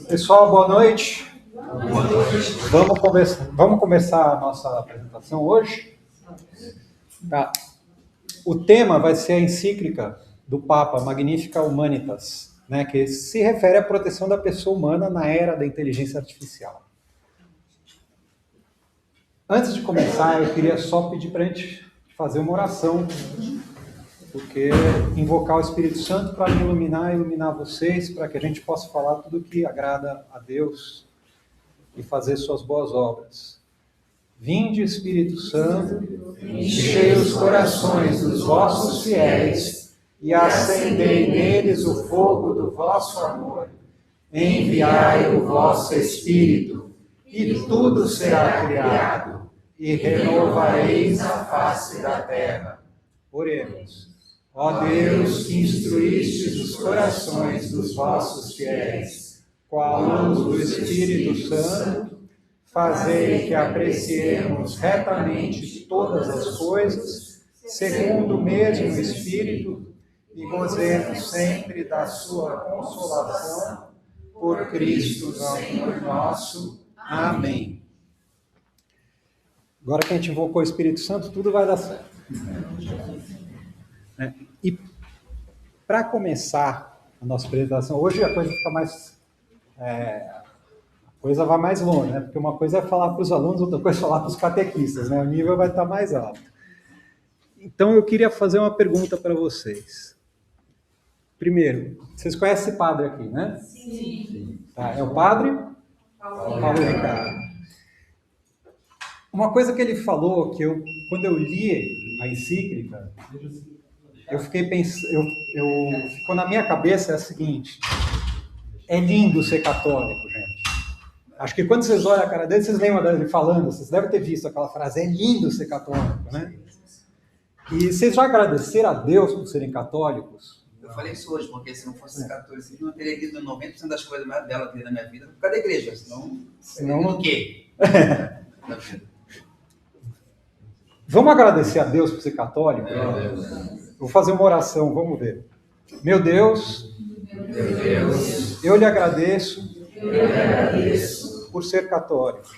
Pessoal, boa noite. Vamos começar a nossa apresentação hoje. Tá. O tema vai ser a encíclica do Papa Magnificat Humanitas, né, que se refere à proteção da pessoa humana na era da inteligência artificial. Antes de começar, eu queria só pedir para a gente fazer uma oração, porque invocar o Espírito Santo para me iluminar vocês, para que a gente possa falar tudo o que agrada a Deus e fazer suas boas obras. Vinde, Espírito Santo, enchei os corações dos vossos fiéis e acendei neles o fogo do vosso amor. Enviai o vosso Espírito, e tudo será criado, e renovareis a face da terra. Oremos. Ó Deus, que instruístes os corações dos vossos fiéis, com a luz do Espírito Santo, fazei que apreciemos retamente todas as coisas, segundo o mesmo Espírito, e gozemos sempre da sua consolação, por Cristo Senhor nosso. Amém. Agora que a gente invocou o Espírito Santo, tudo vai dar certo. E para começar a nossa apresentação, hoje a coisa fica mais... a coisa vai mais longe, né? Porque uma coisa é falar para os alunos, outra coisa é falar para os catequistas, né? O nível vai estar mais alto. Então eu queria fazer uma pergunta para vocês. Primeiro, vocês conhecem esse padre aqui, né? Sim. Tá, é o padre Paulo Ricardo. Uma coisa que ele falou, que quando eu li a encíclica, eu fiquei pensando, ficou na minha cabeça é a seguinte: é lindo ser católico, gente. Acho que quando vocês olham a cara dele, vocês lembram dele falando, vocês devem ter visto aquela frase, é lindo ser católico, né? E vocês já agradeceram a Deus por serem católicos? Eu falei isso hoje, porque se não fosse católico, eu não teria lido 90% das coisas mais belas da minha vida por causa da igreja, senão o quê? Vamos agradecer a Deus por ser católico? Vou fazer uma oração, vamos ver. Meu Deus, eu lhe agradeço por ser católico,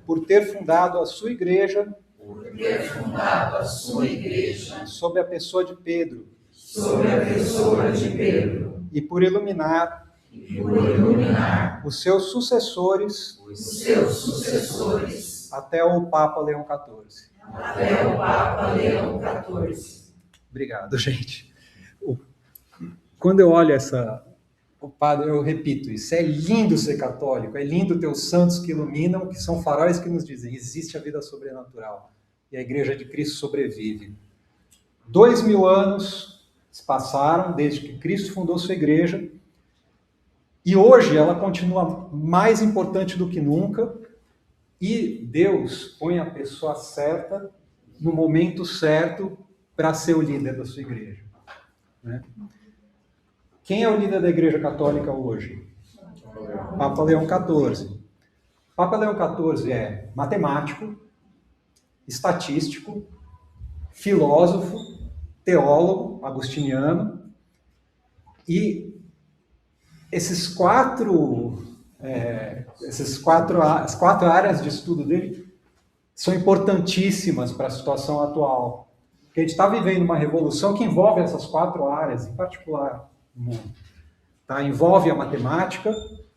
por ter fundado a sua igreja, sob a pessoa de Pedro, e por iluminar os seus sucessores, até o Papa Leão XIV. Obrigado, gente. Quando eu olho o padre, eu repito isso, é lindo ser católico, é lindo ter os santos que iluminam, que são faróis que nos dizem, existe a vida sobrenatural, e a Igreja de Cristo sobrevive. 2000 anos se passaram desde que Cristo fundou sua igreja, e hoje ela continua mais importante do que nunca, e Deus põe a pessoa certa, no momento certo, para ser o líder da sua igreja. Né? Quem é o líder da Igreja Católica hoje? Papa Leão XIV. Papa Leão XIV é matemático, estatístico, filósofo, teólogo, agostiniano, e as quatro áreas de estudo dele são importantíssimas para a situação atual. Porque a gente está vivendo uma revolução que envolve essas 4 áreas, em particular, no mundo. Tá? Envolve a matemática,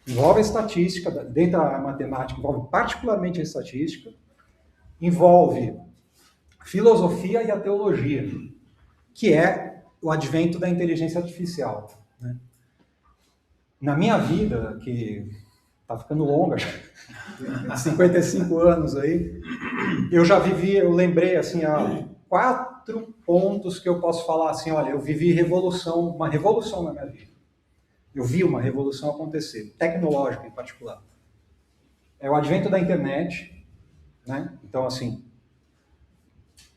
envolve a estatística, dentro da matemática envolve particularmente a estatística, envolve a filosofia e a teologia, que é o advento da inteligência artificial. Né? Na minha vida, que está ficando longa, 55 anos aí, eu lembrei assim, 4 pontos que eu posso falar assim, olha, eu vivi uma revolução na minha vida. Eu vi uma revolução acontecer, tecnológica em particular. É o advento da internet, né? Então, assim,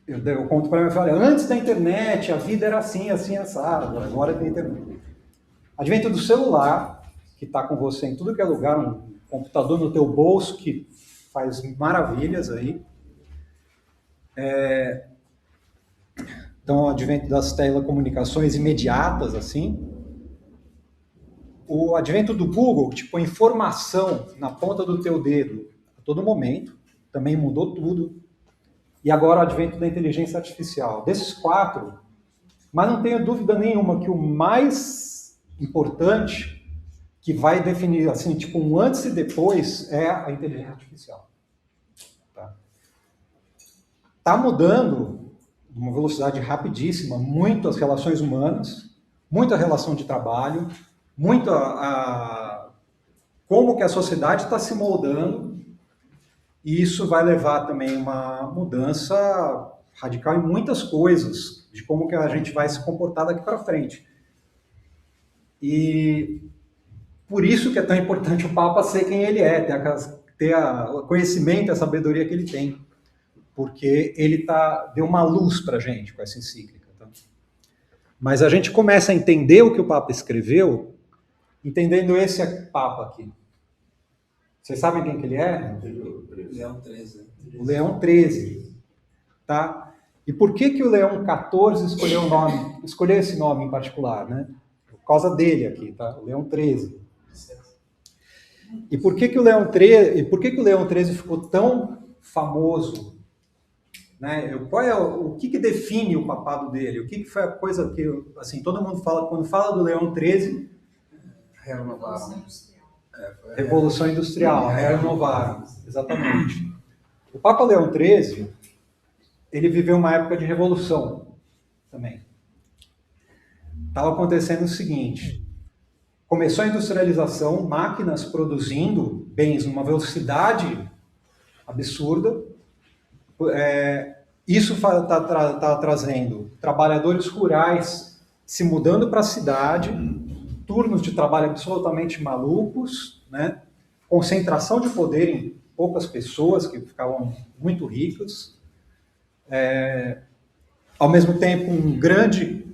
eu conto para mim e falo, antes da internet a vida era assim, assado, agora tem internet. Advento do celular, que está com você em tudo que é lugar, um computador no teu bolso, que faz maravilhas aí. Então, o advento das telecomunicações imediatas, assim. o advento do Google, tipo, a informação na ponta do teu dedo a todo momento, também mudou tudo. E agora o advento da inteligência artificial. Desses 4, mas não tenho dúvida nenhuma que o mais importante, que vai definir, assim, tipo, um antes e depois, é a inteligência artificial. Tá mudando de uma velocidade rapidíssima muito as relações humanas, muito a relação de trabalho, muito como que a sociedade está se moldando, e isso vai levar também uma mudança radical em muitas coisas, de como que a gente vai se comportar daqui para frente. E por isso que é tão importante o Papa ser quem ele é, ter o conhecimento, a sabedoria que ele tem, porque ele deu uma luz para a gente com essa encíclica. Tá? Mas a gente começa a entender o que o Papa escreveu entendendo esse Papa aqui. Vocês sabem quem que ele é? Leão XIII. O Leão XIII. Tá? E por que o Leão XIV escolheu esse nome em particular? Né? Por causa dele aqui, tá? O Leão XIII. E por que o Leão XIII ficou tão famoso? Né? O que define o papado dele? O que foi a coisa que, assim, todo mundo fala, quando fala do Leão XIII, Revolução Industrial, Rerum Novarum, exatamente. O Papa Leão XIII, ele viveu uma época de revolução também. Estava acontecendo o seguinte: começou a industrialização, máquinas produzindo bens numa velocidade absurda. Isso está trazendo trabalhadores rurais se mudando para a cidade, turnos de trabalho absolutamente malucos, né? Concentração de poder em poucas pessoas que ficavam muito ricas. Ao mesmo tempo, um grande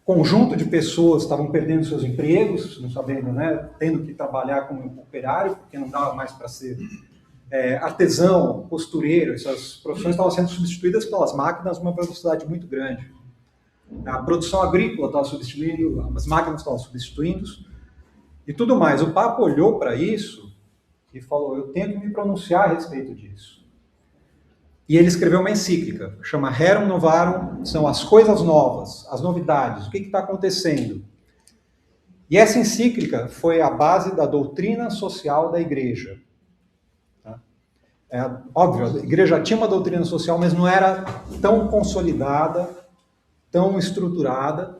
conjunto de pessoas estavam perdendo seus empregos, não sabendo, né? Tendo que trabalhar como operário, porque não dava mais para ser artesão, costureiro. Essas profissões estavam sendo substituídas pelas máquinas numa velocidade muito grande. A produção agrícola estava substituindo, as máquinas estavam substituindo e tudo mais. O Papa olhou para isso e falou: eu tenho que me pronunciar a respeito disso. E ele escreveu uma encíclica, chama Rerum Novarum, são as coisas novas, as novidades, o que está acontecendo. E essa encíclica foi a base da doutrina social da Igreja. Óbvio, a Igreja tinha uma doutrina social, mas não era tão consolidada, tão estruturada,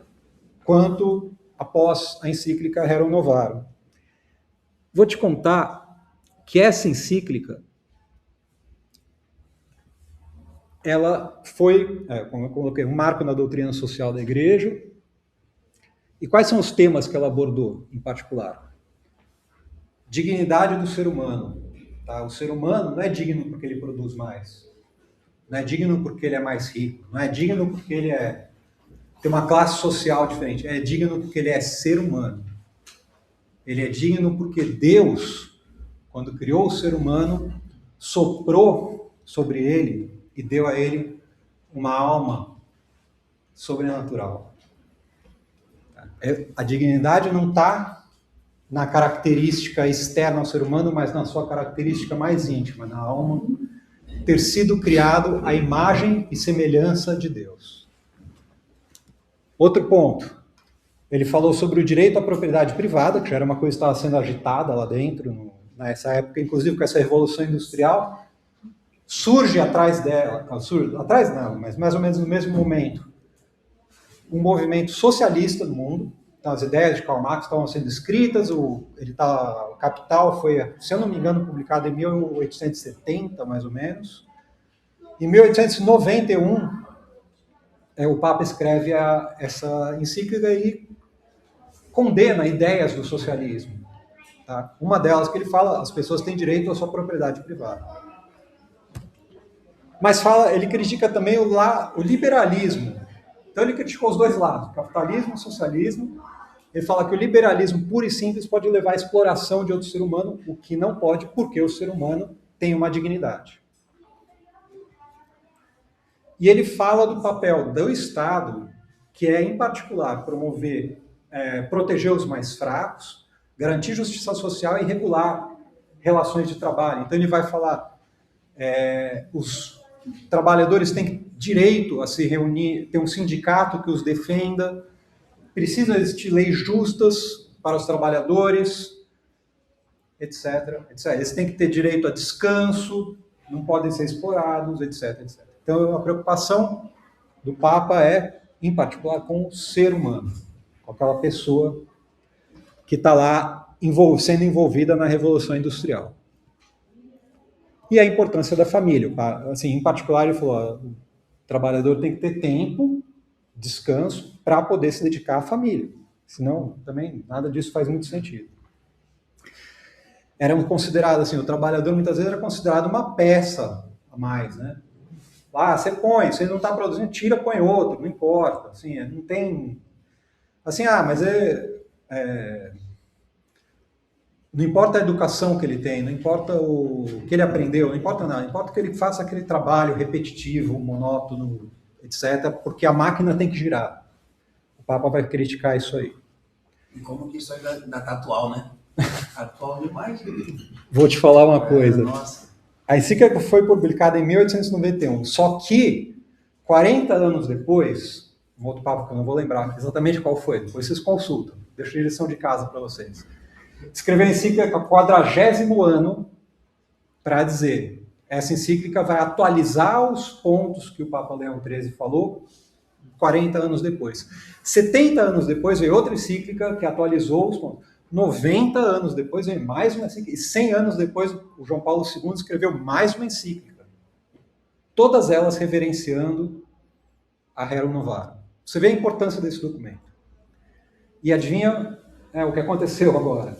quanto após a encíclica Rerum Novarum. Vou te contar que essa encíclica, ela foi, como eu coloquei, um marco na doutrina social da Igreja. E quais são os temas que ela abordou, em particular? Dignidade do ser humano. Tá? O ser humano não é digno porque ele produz mais. Não é digno porque ele é mais rico. Não é digno porque ele tem uma classe social diferente. É digno porque ele é ser humano. Ele é digno porque Deus, quando criou o ser humano, soprou sobre ele e deu a ele uma alma sobrenatural. A dignidade não está na característica externa ao ser humano, mas na sua característica mais íntima, na alma, ter sido criado à imagem e semelhança de Deus. Outro ponto, ele falou sobre o direito à propriedade privada, que já era uma coisa que estava sendo agitada lá dentro, nessa época, inclusive com essa Revolução Industrial. Surge atrás dela, atrás não, mas mais ou menos no mesmo momento, um movimento socialista no mundo. Então, as ideias de Karl Marx estavam sendo escritas, o Capital foi, se eu não me engano, publicado em 1870, mais ou menos. Em 1891, o Papa escreve essa encíclica e condena ideias do socialismo. Tá? Uma delas que ele fala, as pessoas têm direito à sua propriedade privada. Mas ele critica também o liberalismo. Então ele criticou os dois lados, capitalismo e socialismo. Ele fala que o liberalismo puro e simples pode levar à exploração de outro ser humano, o que não pode, porque o ser humano tem uma dignidade. E ele fala do papel do Estado, que é, em particular, proteger os mais fracos, garantir justiça social e regular relações de trabalho. Então ele vai falar, os trabalhadores têm direito a se reunir, ter um sindicato que os defenda, precisa existir leis justas para os trabalhadores, etc, etc. Eles têm que ter direito a descanso, não podem ser explorados, etc, etc. Então a preocupação do Papa é, em particular, com o ser humano, com aquela pessoa que está lá sendo envolvida na Revolução Industrial. E a importância da família. Assim, em particular, ele falou, o trabalhador tem que ter tempo, descanso, para poder se dedicar à família. Senão, também, nada disso faz muito sentido. Era considerado, assim, o trabalhador muitas vezes era considerado uma peça a mais, né? Lá, você põe, você não está produzindo, tira, põe outro, não importa. Assim, não tem... Assim, mas não importa a educação que ele tem, não importa o que ele aprendeu, não importa nada, importa que ele faça aquele trabalho repetitivo, monótono, etc., porque a máquina tem que girar. O Papa vai criticar isso aí. E como que isso ainda está atual, né? Atual demais. Vou te falar uma coisa. Nossa. A encíclica foi publicada em 1891, só que 40 anos depois, um outro Papa que eu não vou lembrar exatamente qual foi, depois vocês consultam, deixo a lição de casa para vocês. Escreveu a encíclica 40º ano para dizer, essa encíclica vai atualizar os pontos que o Papa Leão XIII falou 40 anos depois. 70 anos depois veio outra encíclica que atualizou os pontos. 90 anos depois veio mais uma encíclica. E 100 anos depois o João Paulo II escreveu mais uma encíclica. Todas elas reverenciando a Rerum Novarum. Você vê a importância desse documento. E adivinha o que aconteceu agora?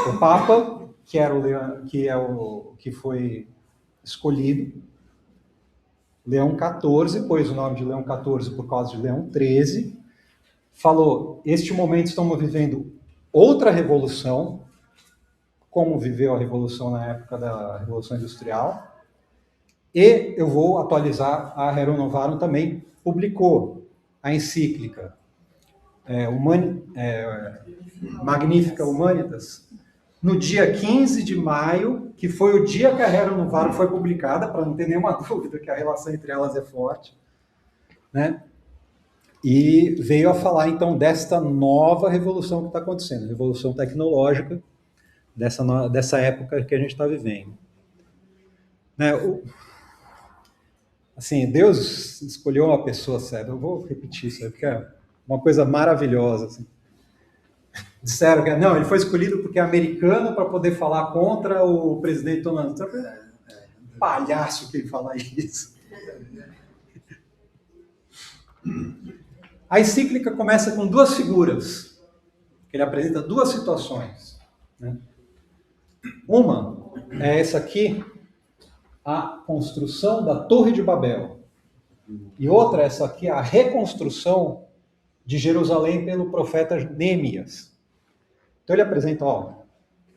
O Papa, que foi escolhido, Leão XIV, pôs o nome de Leão XIV por causa de Leão XIII, falou, este momento estamos vivendo outra revolução, como viveu a revolução na época da Revolução Industrial, e eu vou atualizar a Rerum Novarum também, publicou a encíclica Magnificat Humanitas, no dia 15 de maio, que foi o dia que a Rerum Novarum foi publicada, para não ter nenhuma dúvida que a relação entre elas é forte, né? E veio a falar, então, desta nova revolução que está acontecendo, revolução tecnológica, dessa época que a gente está vivendo. Né? Assim, Deus escolheu uma pessoa certa, eu vou repetir isso aí, porque é uma coisa maravilhosa, assim. Disseram que não, ele foi escolhido porque é americano para poder falar contra o presidente Donald Trump. Palhaço quem fala isso. A encíclica começa com duas figuras. Ele apresenta duas situações. Né? Uma é essa aqui, a construção da Torre de Babel. E outra, essa aqui, a reconstrução de Jerusalém pelo profeta Neemias. Então ele apresenta,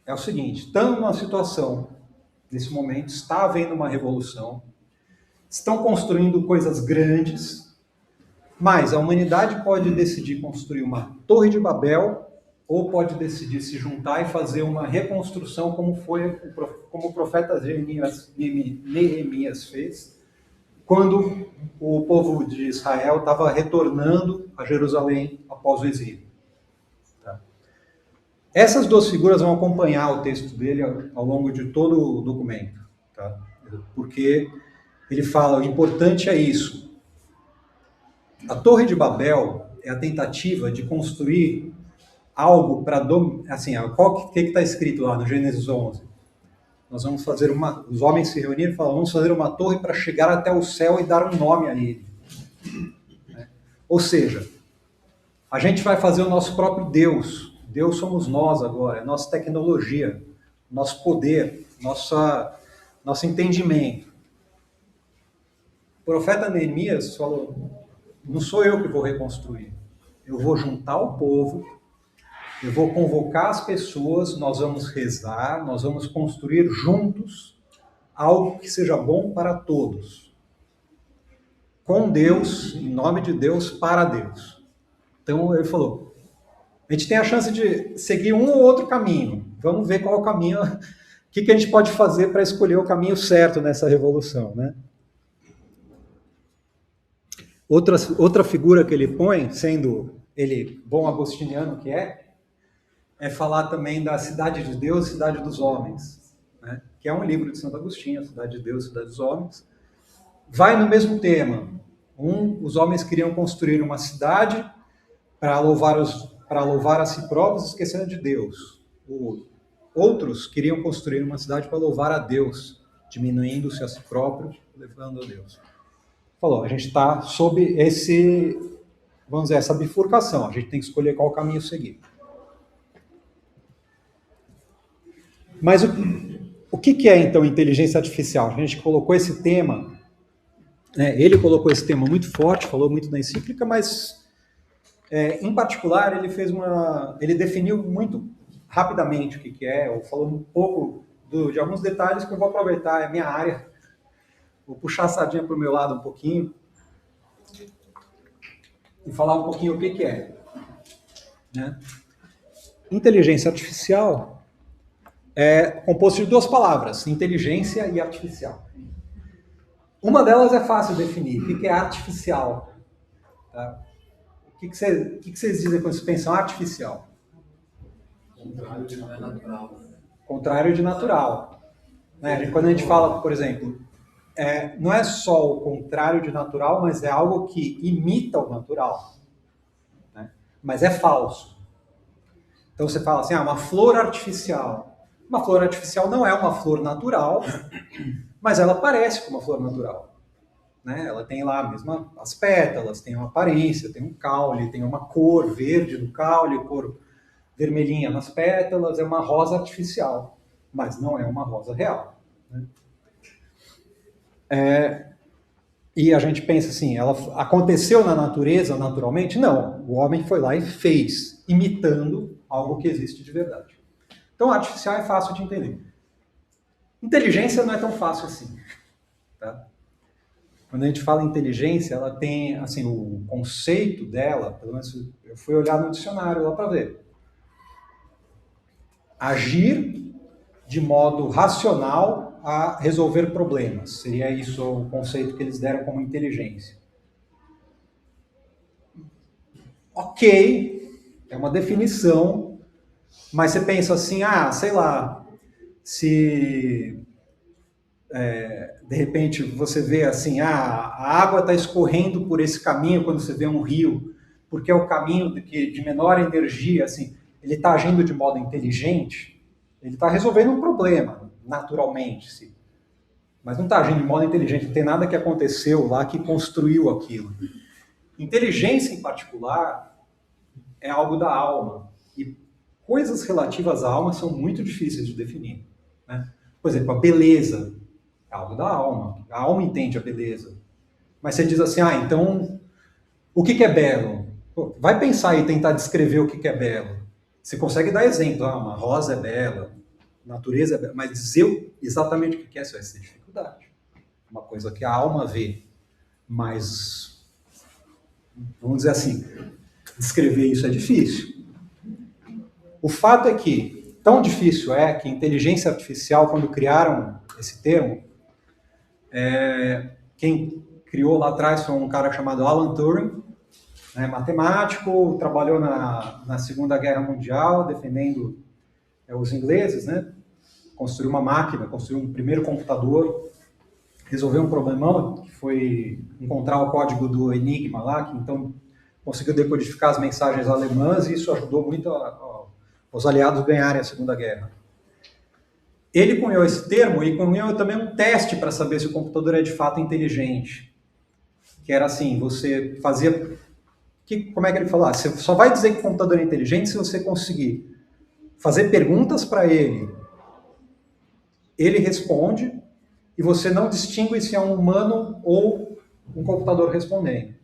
é o seguinte, estamos numa situação, nesse momento, está havendo uma revolução, estão construindo coisas grandes, mas a humanidade pode decidir construir uma Torre de Babel ou pode decidir se juntar e fazer uma reconstrução como o profeta Neemias fez, quando o povo de Israel estava retornando a Jerusalém após o exílio. Tá? Essas duas figuras vão acompanhar o texto dele ao longo de todo o documento, tá? Porque ele fala, o importante é isso. A Torre de Babel é a tentativa de construir algo para... Assim, o que está escrito lá no Gênesis 11? Nós vamos fazer os homens se reuniram e falaram, vamos fazer uma torre para chegar até o céu e dar um nome a ele. Ou seja, a gente vai fazer o nosso próprio Deus. Deus somos nós agora, é nossa tecnologia, nosso poder, nosso entendimento. O profeta Neemias falou, não sou eu que vou reconstruir, eu vou juntar o povo, eu vou convocar as pessoas, nós vamos rezar, nós vamos construir juntos algo que seja bom para todos. Com Deus, em nome de Deus, para Deus. Então ele falou, gente tem a chance de seguir um ou outro caminho. Vamos ver qual é o caminho, o que a gente pode fazer para escolher o caminho certo nessa revolução, né? Outra figura que ele põe, sendo ele bom agostiniano que é falar também da cidade de Deus, cidade dos homens, né? Que é um livro de Santo Agostinho, a cidade de Deus, cidade dos homens. Vai no mesmo tema. Os homens queriam construir uma cidade para louvar a si próprios, esquecendo de Deus. Outros queriam construir uma cidade para louvar a Deus, diminuindo-se a si próprio, levando a Deus. Falou, a gente está sob essa bifurcação, a gente tem que escolher qual caminho seguir. Mas o que é, então, inteligência artificial? A gente colocou esse tema, né, ele colocou esse tema muito forte, falou muito na encíclica, mas, em particular, ele definiu muito rapidamente o que é, ou falou um pouco de alguns detalhes que eu vou aproveitar, é minha área. Vou puxar a sardinha para o meu lado um pouquinho e falar um pouquinho o que é. Né? Inteligência artificial é composto de duas palavras, inteligência e artificial. Uma delas é fácil de definir, o que é artificial? Tá? O que vocês dizem quando vocês pensam artificial? Contrário de natural. Contrário de natural. Né? Quando a gente fala, por exemplo, não é só o contrário de natural, mas é algo que imita o natural. Né? Mas é falso. Então você fala assim, uma flor artificial. Uma flor artificial não é uma flor natural, mas ela parece com uma flor natural. Né? Ela tem lá as pétalas, tem uma aparência, tem um caule, tem uma cor verde no caule, cor vermelhinha nas pétalas, é uma rosa artificial, mas não é uma rosa real. Né? E a gente pensa assim, ela aconteceu na natureza naturalmente? Não, o homem foi lá e fez, imitando algo que existe de verdade. Então, artificial é fácil de entender. Inteligência não é tão fácil assim. Tá? Quando a gente fala em inteligência, ela tem, assim, o conceito dela, pelo menos eu fui olhar no dicionário lá para ver. Agir de modo racional a resolver problemas. Seria isso o conceito que eles deram como inteligência. Ok, é uma definição, mas você pensa assim, sei lá, se de repente você vê assim, a água está escorrendo por esse caminho quando você vê um rio, porque é o caminho de menor energia, assim, ele está agindo de modo inteligente, ele está resolvendo um problema, naturalmente, sim. Mas não está agindo de modo inteligente, não tem nada que aconteceu lá que construiu aquilo. Inteligência, em particular, é algo da alma. E coisas relativas à alma são muito difíceis de definir. Né? Por exemplo, a beleza é algo da alma. A alma entende a beleza. Mas você diz assim, então, o que é belo? Pô, vai pensar e tentar descrever o que é belo. Você consegue dar exemplo, uma rosa é bela, natureza é bela, mas dizer exatamente o que é, isso vai ser dificuldade. Uma coisa que a alma vê, mas, vamos dizer assim, descrever isso é difícil. O fato é que, tão difícil é que inteligência artificial, quando criaram esse termo, quem criou lá atrás foi um cara chamado Alan Turing, né, matemático, trabalhou na Segunda Guerra Mundial, defendendo os ingleses, né? Construiu uma máquina, construiu um primeiro computador, resolveu um problemão, que foi encontrar o código do Enigma lá, que então conseguiu decodificar as mensagens alemãs, e isso ajudou muito os aliados ganharem a Segunda Guerra. Ele cunhou esse termo e cunhou também um teste para saber se o computador é de fato inteligente. Que era assim, você fazia... como é que ele falou? Você só vai dizer que o computador é inteligente se você conseguir fazer perguntas para ele. Ele responde e você não distingue se é um humano ou um computador respondendo.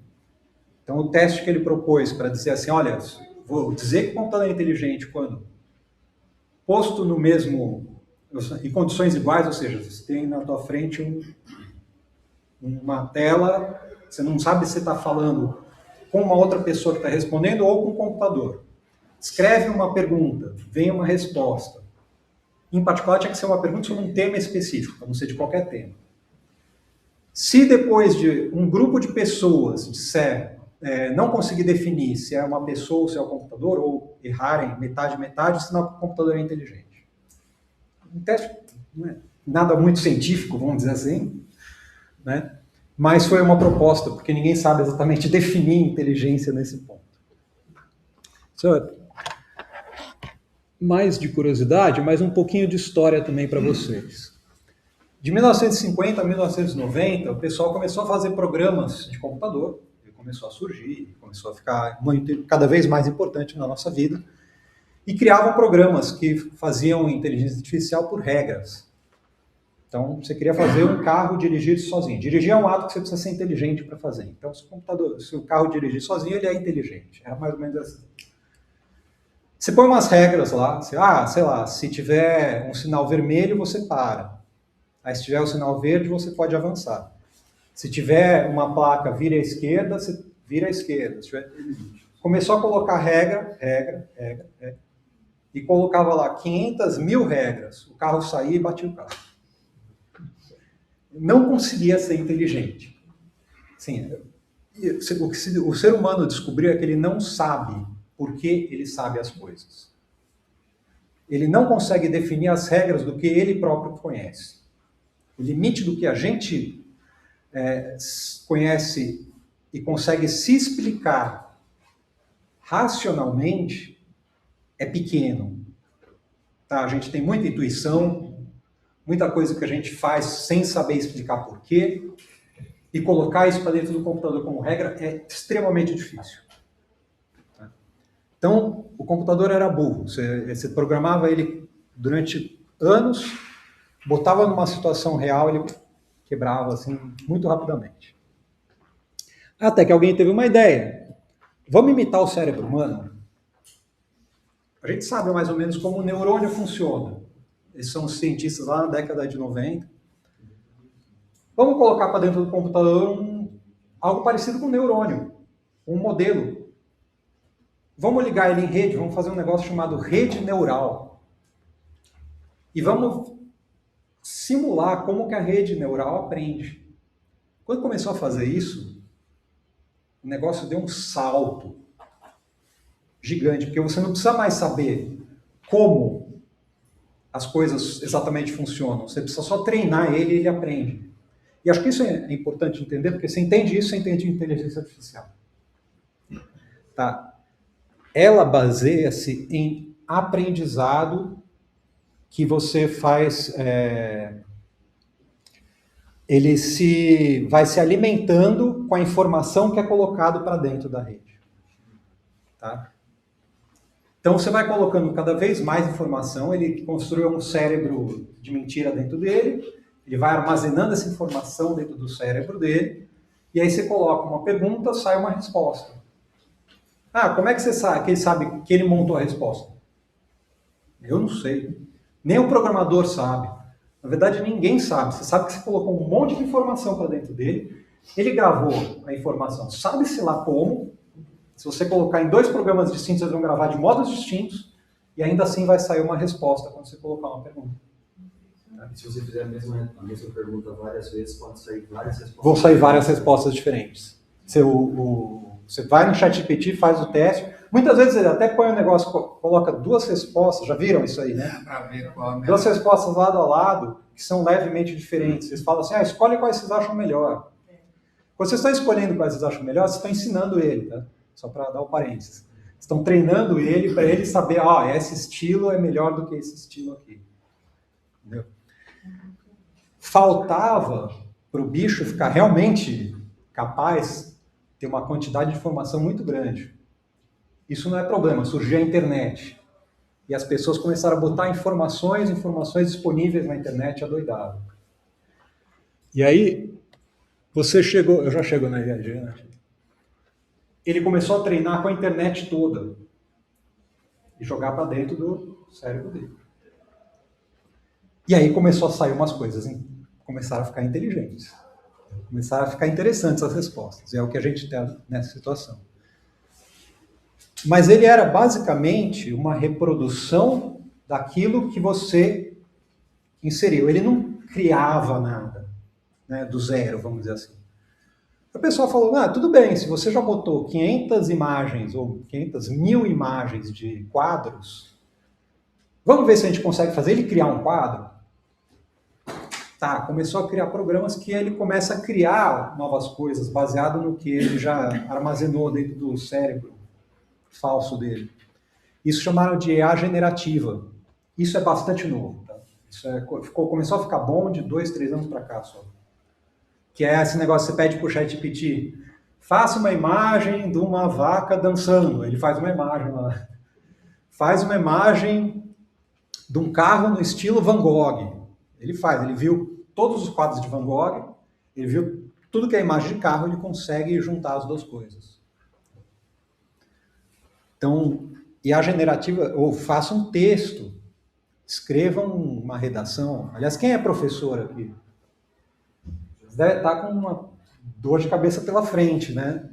Então, o teste que ele propôs para dizer assim, olha, vou dizer que o computador é inteligente quando posto no mesmo... em condições iguais, ou seja, você tem na tua frente uma tela, você não sabe se está falando com uma outra pessoa que está respondendo ou com o computador. escreve uma pergunta, vem uma resposta. Em particular, tinha que ser uma pergunta sobre um tema específico, para não ser de qualquer tema. Se depois de um grupo de pessoas disser, não conseguir definir se é uma pessoa ou se é o computador, ou errarem metade, sinal que o computador é inteligente. Um teste não é nada muito científico, vamos dizer assim, né? Mas foi uma proposta, porque ninguém sabe exatamente definir inteligência nesse ponto. Mais de curiosidade, mas um pouquinho de história também para vocês. De 1950 a 1990, o pessoal começou a fazer programas de computador, ele começou a surgir, começou a ficar cada vez mais importante na nossa vida, e criavam programas que faziam inteligência artificial por regras. Então, você queria fazer um carro dirigir sozinho. Dirigir é um ato que você precisa ser inteligente para fazer. Então, se o carro dirigir sozinho, ele é inteligente. Era mais ou menos assim. Você põe umas regras lá, sei lá, se tiver um sinal vermelho, você para. Aí, se tiver o sinal verde, você pode avançar. Se tiver uma placa vira à esquerda, você vira à esquerda. Começou a colocar regra, e colocava lá 500 mil regras. O carro saía e batia o carro. Não conseguia ser inteligente. Sim, o ser humano descobriu é que ele não sabe por que ele sabe as coisas. Ele não consegue definir as regras do que ele próprio conhece. O limite do que a gente conhece e consegue se explicar racionalmente é pequeno. Tá? A gente tem muita intuição, muita coisa que a gente faz sem saber explicar porquê, e colocar isso para dentro do computador como regra é extremamente difícil. Tá? Então, o computador era burro. Você programava ele durante anos, botava numa situação real, ele quebrava assim muito rapidamente. Até que alguém teve uma ideia. Vamos imitar o cérebro humano? A gente sabe mais ou menos como o neurônio funciona. Eles são cientistas lá na década de 90. Vamos colocar para dentro do computador algo parecido com um neurônio, um modelo. Vamos ligar ele em rede, vamos fazer um negócio chamado rede neural. E vamos simular como que a rede neural aprende. Quando começou a fazer isso, o negócio deu um salto gigante, porque você não precisa mais saber como as coisas exatamente funcionam. Você precisa só treinar ele e ele aprende. E acho que isso é importante entender, porque você entende isso, você entende inteligência artificial. Tá? Ela baseia-se em aprendizado que você faz... ele vai se alimentando com a informação que é colocado para dentro da rede. Tá? Então você vai colocando cada vez mais informação, ele construiu um cérebro de mentira dentro dele, ele vai armazenando essa informação dentro do cérebro dele, e aí você coloca uma pergunta, sai uma resposta. Como é que você sabe que ele sabe que ele montou a resposta? Eu não sei. Nem o programador sabe. Na verdade, ninguém sabe. Você sabe que você colocou um monte de informação para dentro dele, ele gravou a informação, sabe-se lá como. Se você colocar em 2 programas distintos, eles vão gravar de modos distintos, e ainda assim vai sair uma resposta quando você colocar uma pergunta. E se você fizer a mesma pergunta várias vezes, pode sair várias respostas? Vão sair várias respostas diferentes. Você vai no ChatGPT, faz o teste. Muitas vezes ele até põe um negócio, coloca 2 respostas, já viram isso aí, né? Para ver qual é. 2 respostas lado a lado, que são levemente diferentes. Vocês falam assim, escolhe quais vocês acham melhor. Quando vocês estão escolhendo quais vocês acham melhor, vocês estão ensinando ele, tá? Só para dar o parênteses. Estão treinando ele para ele saber, esse estilo é melhor do que esse estilo aqui. Entendeu? Faltava para o bicho ficar realmente capaz de ter uma quantidade de informação muito grande. Isso não é problema, surgiu a internet. E as pessoas começaram a botar informações disponíveis na internet adoidado. E aí, eu já chego na IAG, né? Ele começou a treinar com a internet toda e jogar para dentro do cérebro dele. E aí começou a sair umas coisas, começaram a ficar inteligentes. Começaram a ficar interessantes as respostas. E é o que a gente tem nessa situação. Mas ele era basicamente uma reprodução daquilo que você inseriu. Ele não criava nada, né, do zero, vamos dizer assim. A pessoa falou, tudo bem, se você já botou 500 imagens ou 500.000 imagens de quadros, vamos ver se a gente consegue fazer ele criar um quadro? Tá, começou a criar programas que ele começa a criar novas coisas baseado no que ele já armazenou dentro do cérebro falso dele. Isso chamaram de EA generativa. Isso é bastante novo. Tá? Começou a ficar bom de 2, 3 anos para cá só. Que é esse negócio que você pede para o ChatGPT, faça uma imagem de uma vaca dançando. Ele faz uma imagem lá. Faz uma imagem de um carro no estilo Van Gogh. Ele viu todos os quadros de Van Gogh, ele viu tudo que é imagem de carro, ele consegue juntar as duas coisas. Então, e a generativa, ou faça um texto, escreva uma redação. Aliás, quem é professor aqui? Deve estar com uma dor de cabeça pela frente, né?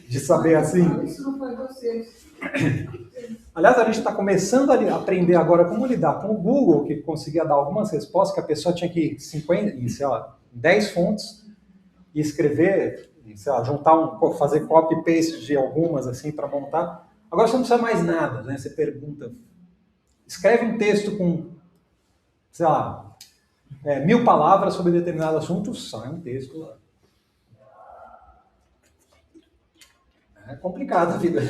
De saber assim. Isso não foi você. Aliás, a gente está começando a aprender agora como lidar com o Google, que conseguia dar algumas respostas que a pessoa tinha que ir 10 fontes e escrever, sei lá, fazer copy-paste de algumas assim para montar. Agora você não precisa mais nada, né? Você pergunta, escreve um texto com, sei lá, 1000 palavras sobre determinado assunto, sai um texto lá. É complicado a vida.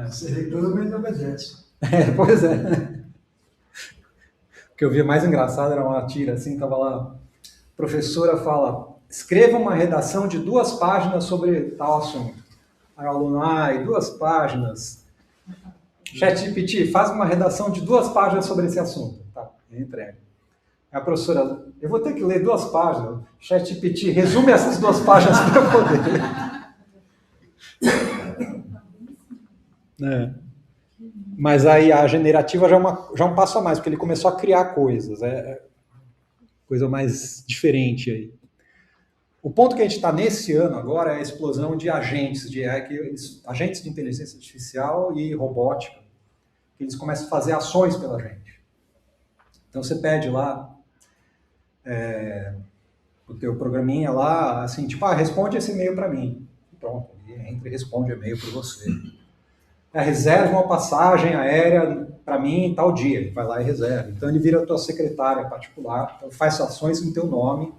Você reclama e não obedece. Pois é. O que eu via mais engraçado era uma tira assim, tava lá, a professora fala, escreva uma redação de 2 páginas sobre tal assunto. Aí o aluno, 2 páginas. ChatGPT, faz uma redação de 2 páginas sobre esse assunto. Tá, entrega. Aí a professora, eu vou ter que ler 2 páginas. ChatGPT, resume essas 2 páginas para eu poder. Mas aí a generativa já é um passo a mais, porque ele começou a criar coisas, coisa mais diferente aí. O ponto que a gente está nesse ano agora é a explosão de agentes de AI, agentes de inteligência artificial e robótica, que eles começam a fazer ações pela gente. Então você pede lá o teu programinha lá, assim, tipo, responde esse e-mail para mim. Pronto, ele entra e responde e-mail para você. Reserva uma passagem aérea para mim em tal dia. Ele vai lá e reserva. Então ele vira a tua secretária particular, então faz ações em teu nome.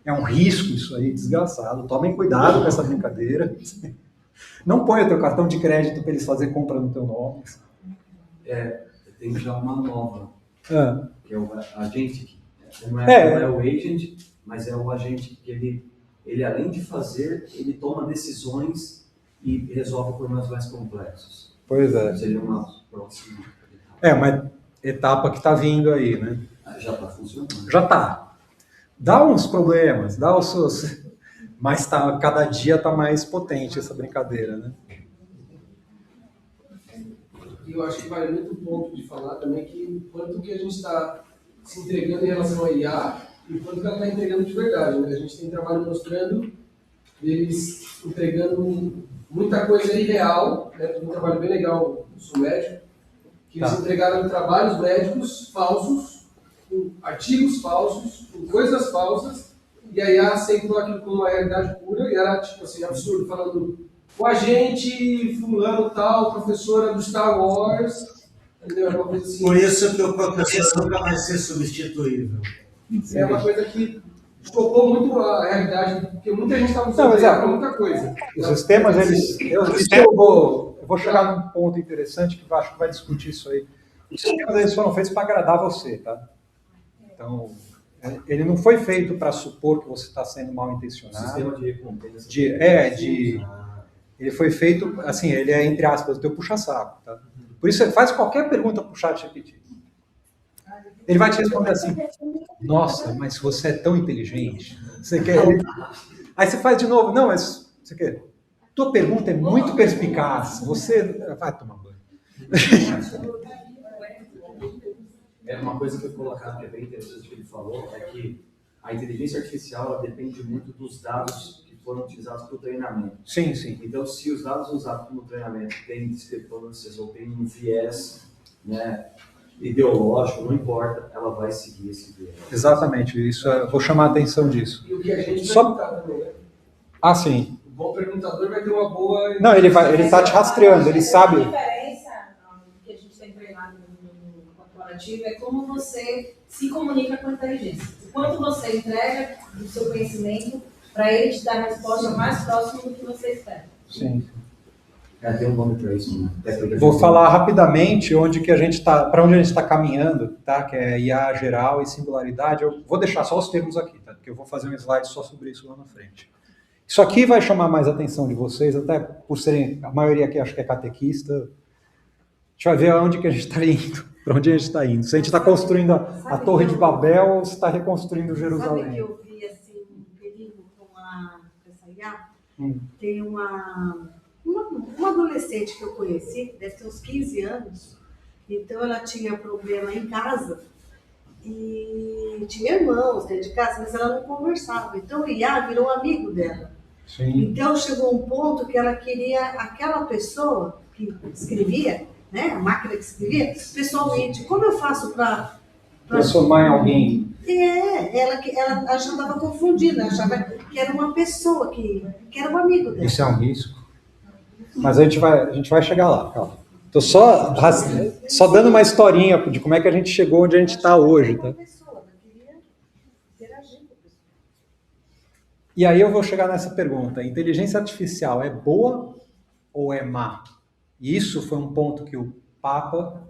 É um risco isso aí, desgraçado. Tomem cuidado com essa brincadeira. Não ponha teu cartão de crédito para eles fazerem compra no teu nome. Tem já uma nova, que é o agente. Não é o agent, mas é o agente que ele além de fazer, ele toma decisões e resolve problemas mais complexos. Pois é. Seria uma próxima. Uma etapa que está vindo aí, né? Já está funcionando. Já está. Dá uns problemas, dá os seus... Mas cada dia está mais potente essa brincadeira, né? E eu acho que vale muito o ponto de falar também que quanto que a gente está se entregando em relação à IA e quanto que ela está entregando de verdade, né? A gente tem trabalho mostrando eles entregando muita coisa irreal, né? Um trabalho bem legal do Sul Médico, que eles entregaram trabalhos médicos falsos, com artigos falsos, com coisas falsas, e a IA aceitou aquilo como uma realidade pura, e era tipo assim, absurdo, falando o agente fulano tal, professora do Star Wars, entendeu? Uma coisa assim. Por isso que o professor nunca vai ser substituível. É uma coisa que chocou muito a realidade, porque muita gente estava usando para muita coisa. Os sistemas, eu vou chegar num ponto interessante que eu acho que vai discutir isso aí. Os sistemas, eles foram feitos para agradar você, tá? Então, ele não foi feito para supor que você está sendo mal intencionado. Sistema de recompensa. Ele foi feito, assim, ele é, entre aspas, o teu puxa-saco, tá? Por isso, você faz qualquer pergunta para o ChatGPT. Ele vai te responder assim, nossa, mas você é tão inteligente, você quer... Aí você faz de novo, não, mas você quer... Tua pergunta é muito perspicaz, você... Vai tomar banho. Uma coisa que eu colocar que é bem interessante que ele falou é que a inteligência artificial ela depende muito dos dados que foram utilizados para o treinamento. Sim, sim. Então, se os dados usados no treinamento têm discrepâncias ou têm um viés, né, ideológico, não importa, ela vai seguir esse viés. Exatamente, isso vou chamar a atenção disso. E o que a gente Só- perguntar também, né? Ah, sim. O bom perguntador vai ter uma boa... Não, ele está te rastreando, ele sabe. A diferença que a gente tem treinado no corporativo é como você se comunica com a inteligência. O quanto você entrega do seu conhecimento para ele te dar a resposta mais próxima do que você espera. Sim. Tem um nome para isso, né? Vou falar rapidamente onde que a gente está, para onde a gente está caminhando, tá? Que é IA geral e singularidade. Eu vou deixar só os termos aqui, tá? Porque eu vou fazer um slide só sobre isso lá na frente. Isso aqui vai chamar mais a atenção de vocês, até por serem, a maioria aqui acho que é catequista. A gente vai ver aonde que a gente está indo, para onde a gente está indo. Se a gente está construindo a Torre de Babel ou se está reconstruindo Sabe que Jerusalém. eu vi assim um perigo com essa IA? Hum. Tem uma adolescente que eu conheci, deve ter uns 15 anos, então ela tinha problema em casa e tinha irmãos dentro de casa, mas ela não conversava. Então o IA virou amigo dela. Sim. Então chegou um ponto que ela queria aquela pessoa que escrevia, né, a máquina que escrevia, pessoalmente. Como eu faço para Transformar em alguém. ela já estava confundida, achava que era uma pessoa que era um amigo dela. Isso é um risco. Mas a gente vai chegar lá, calma. Estou só dando uma historinha de como é que a gente chegou onde a gente está hoje, tá? Uma pessoa, ela queria interagir com a pessoa. E aí eu vou chegar nessa pergunta. Inteligência artificial é boa ou é má? E isso foi um ponto que o Papa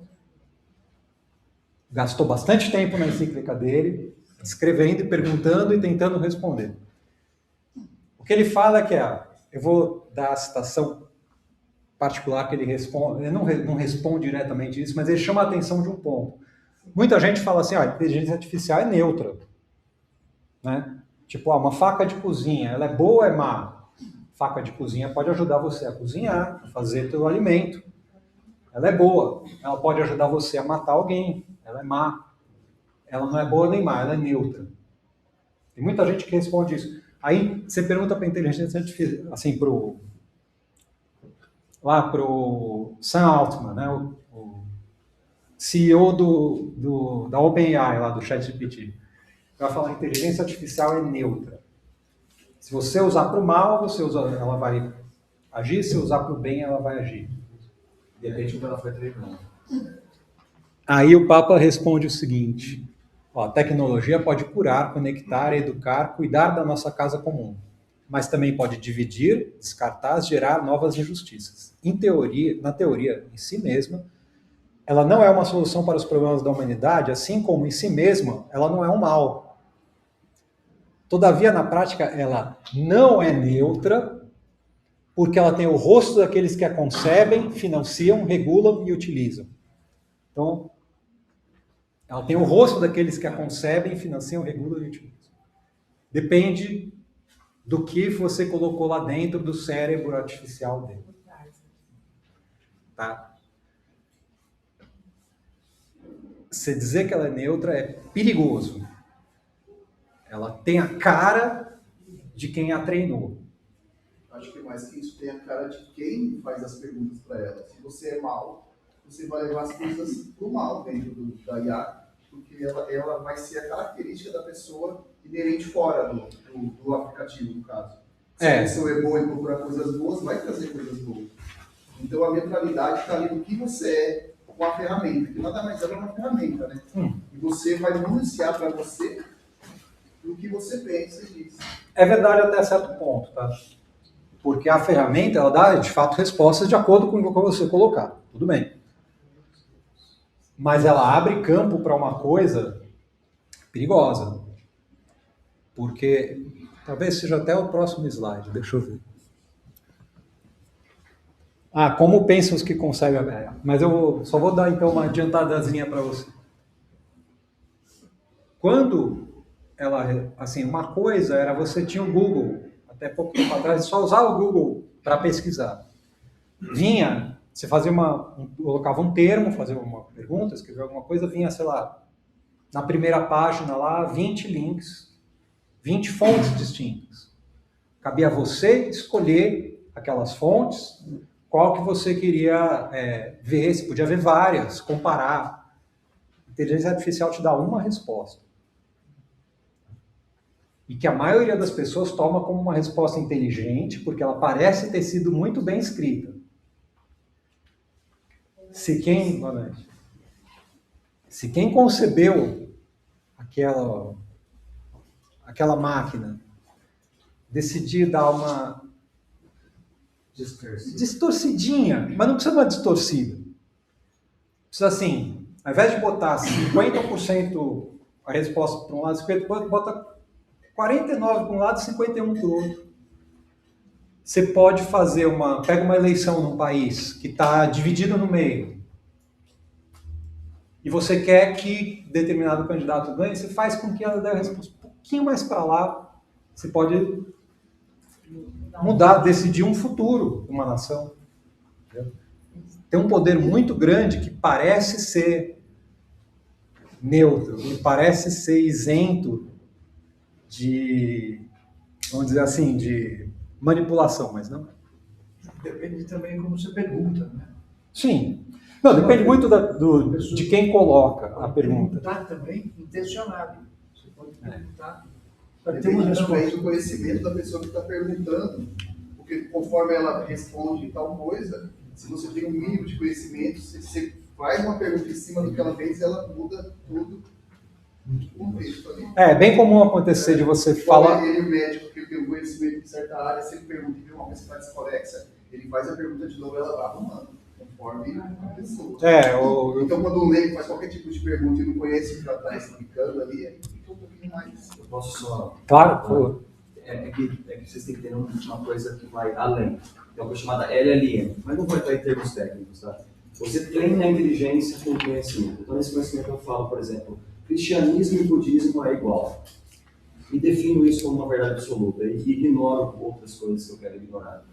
gastou bastante tempo na encíclica dele, escrevendo e perguntando e tentando responder. O que ele fala é que eu vou dar a citação particular que ele responde, ele não responde diretamente isso, mas ele chama a atenção de um ponto. Muita gente fala assim, a inteligência artificial é neutra, né? Tipo, uma faca de cozinha, ela é boa ou é má? Faca de cozinha pode ajudar você a cozinhar, a fazer teu alimento. Ela é boa, ela pode ajudar você a matar alguém, ela é má. Ela não é boa nem má, ela é neutra. Tem muita gente que responde isso. Aí você pergunta para a inteligência artificial, assim, pro Sam Altman, né, o CEO da OpenAI, lá do ChatGPT. Vai falar que a inteligência artificial é neutra. Se você usar para o mal, ela vai agir, se usar para o bem, ela vai agir. Depende de como ela foi treinada. Aí o Papa responde o seguinte: a tecnologia pode curar, conectar, educar, cuidar da nossa casa comum, mas também pode dividir, descartar, gerar novas injustiças. Na teoria, em si mesma, ela não é uma solução para os problemas da humanidade, assim como em si mesma, ela não é um mal. Todavia, na prática, ela não é neutra, porque ela tem o rosto daqueles que a concebem, financiam, regulam e utilizam. Então, ela tem o rosto daqueles que a concebem, financiam, regulam e utilizam. Depende do que você colocou lá dentro do cérebro artificial dele. Tá? Você dizer que ela é neutra é perigoso. Ela tem a cara de quem a treinou. Acho que mais que isso tem a cara de quem faz as perguntas para ela. Se você é mal, você vai levar as coisas para o mal dentro da IA, porque ela vai ser a característica da pessoa inerente fora do aplicativo, no caso. Se a pessoa é boa e procura coisas boas, vai trazer coisas boas. Então a neutralidade está ali no que você é com a ferramenta, que nada mais é uma ferramenta, né? E você vai municiar para você do que você pensa e diz. É verdade até certo ponto, tá? Porque a ferramenta, ela dá, de fato, respostas de acordo com o que você colocar. Tudo bem. Mas ela abre campo para uma coisa perigosa. Porque, talvez seja até o próximo slide, deixa eu ver. Como pensam os que concebem a IA. Mas eu só vou dar, então, uma adiantadazinha para você. Quando ela, assim, uma coisa era você tinha o Google, até pouco tempo atrás, só usava o Google para pesquisar. Você fazia colocava um termo, fazia uma pergunta, escrevia alguma coisa, vinha, sei lá, na primeira página lá, 20 links, 20 fontes distintas. Cabia a você escolher aquelas fontes, qual que você queria ver, você podia ver várias, comparar. A inteligência artificial te dá uma resposta. E que a maioria das pessoas toma como uma resposta inteligente, porque ela parece ter sido muito bem escrita. Se quem concebeu aquela máquina decidir dar uma distorcidinha, mas não precisa uma distorcida. Precisa assim, ao invés de botar 50% a resposta para um lado, 50%, bota 49% para um lado e 51% para o outro. Você pode fazer pega uma eleição num país que está dividido no meio e você quer que determinado candidato ganhe, você faz com que ela dê a resposta um pouquinho mais para lá. Você pode mudar, decidir um futuro de uma nação. Tem um poder muito grande que parece ser neutro, que parece ser isento de, vamos dizer assim, de manipulação, mas não. Depende também como você pergunta, né? Sim. Não, depende muito de quem coloca a pergunta. Perguntar também intencionado. Você pode perguntar para ter Depende uma também resposta. do conhecimento da pessoa que está perguntando, porque conforme ela responde tal coisa, se você tem um mínimo de conhecimento, você faz uma pergunta em cima do que ela fez, ela muda tudo o contexto ali. É bem comum acontecer de você falar. Ele, o médico, que tem um conhecimento de certa área, se ele pergunta e vê uma coisa que está desconexa, ele faz a pergunta de novo e ela vai arrumando, conforme a pessoa. Então, quando um leigo faz qualquer tipo de pergunta e não conhece o que ela está explicando ali, aí fica um pouquinho mais. Eu posso só... Claro, por favor. É que vocês têm que ter uma coisa que vai além. Tem uma coisa chamada LLM, mas não vai estar em termos técnicos, tá? Você treina a inteligência com conhecimento. Então, nesse conhecimento eu falo, por exemplo, cristianismo e budismo é igual. E defino isso como uma verdade absoluta e ignoro outras coisas que eu quero ignorar.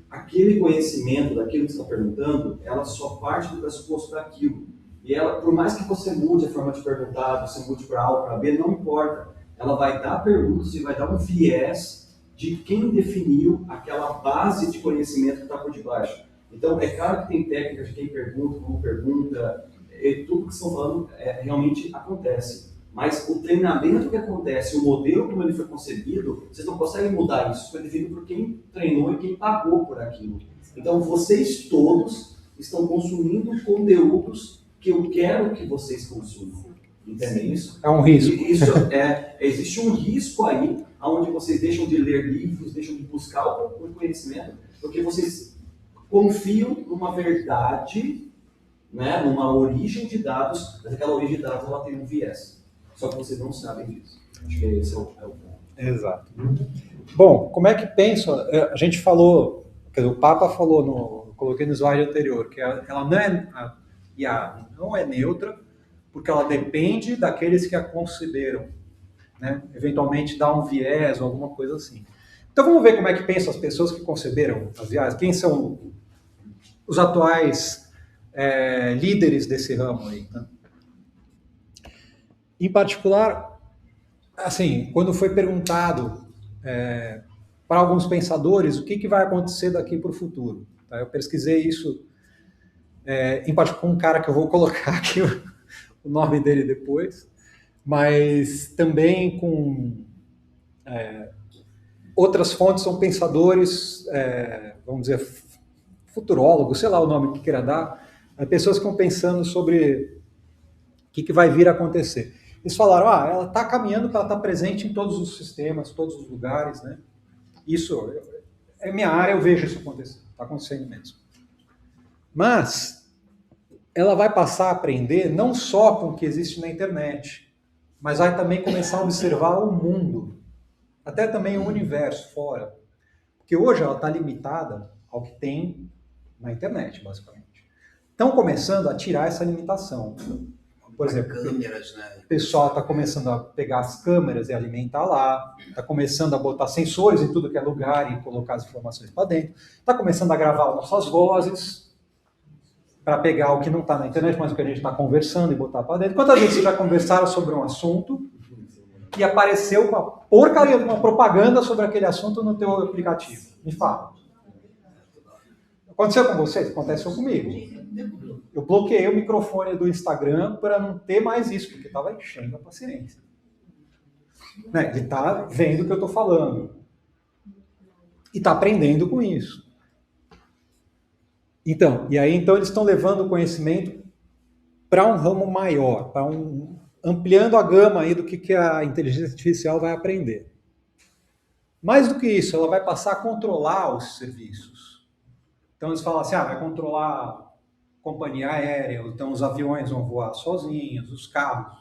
Aquele conhecimento daquilo que você está perguntando, ela só parte do pressuposto daquilo. E ela, por mais que você mude a forma de perguntar, você mude para A ou para B, não importa. Ela vai dar perguntas e vai dar um viés de quem definiu aquela base de conhecimento que está por debaixo. Então, é claro que tem técnicas de quem pergunta, como pergunta, tudo que estão falando realmente acontece. Mas o treinamento que acontece, o modelo como ele foi concebido, vocês não conseguem mudar isso. Foi definido por quem treinou e quem pagou por aquilo. Então, vocês todos estão consumindo conteúdos que eu quero que vocês consumam. Entendem isso? É um risco. Existe um risco aí, onde vocês deixam de ler livros, deixam de buscar o conhecimento, porque vocês confiam numa verdade, né, numa origem de dados, mas aquela origem de dados ela tem um viés. Só que vocês não sabem disso. Acho que esse é o ponto. Exato. Bom, como é que penso? A gente falou, o Papa falou, eu coloquei no slide anterior, que ela não é neutra, porque ela depende daqueles que a consideram, né? Eventualmente dá um viés ou alguma coisa assim. Então vamos ver como é que pensam as pessoas que conceberam as IAs, quem são os atuais líderes desse ramo aí, né? Em particular, assim, quando foi perguntado para alguns pensadores o que vai acontecer daqui para o futuro, tá? Eu pesquisei isso, em particular com um cara que eu vou colocar aqui o nome dele depois, mas também com outras fontes, são pensadores, vamos dizer, futurólogos, sei lá o nome que queira dar, pessoas que estão pensando sobre o que vai vir a acontecer. Eles falaram, ela está caminhando para estar presente em todos os sistemas, todos os lugares, né? Isso é minha área, eu vejo isso acontecer, está acontecendo mesmo. Mas ela vai passar a aprender não só com o que existe na internet, mas vai também começar a observar o mundo, até também o universo fora. Porque hoje ela está limitada ao que tem na internet, basicamente. Estão começando a tirar essa limitação. Por exemplo, câmeras, né? O pessoal está começando a pegar as câmeras e alimentar lá, está começando a botar sensores em tudo que é lugar e colocar as informações para dentro, está começando a gravar nossas vozes para pegar o que não está na internet, mas o que a gente está conversando e botar para dentro. Quantas vezes vocês já conversaram sobre um assunto e apareceu uma porcaria de uma propaganda sobre aquele assunto no teu aplicativo? Me fala. Aconteceu com vocês? Aconteceu comigo. Eu bloqueei o microfone do Instagram para não ter mais isso, porque estava enchendo a paciência. Né? Ele está vendo o que eu estou falando. E está aprendendo com isso. Então, então eles estão levando o conhecimento para um ramo maior, ampliando a gama aí do que a inteligência artificial vai aprender. Mais do que isso, ela vai passar a controlar os serviços. Então eles falam assim, vai controlar a companhia aérea, então os aviões vão voar sozinhos, os carros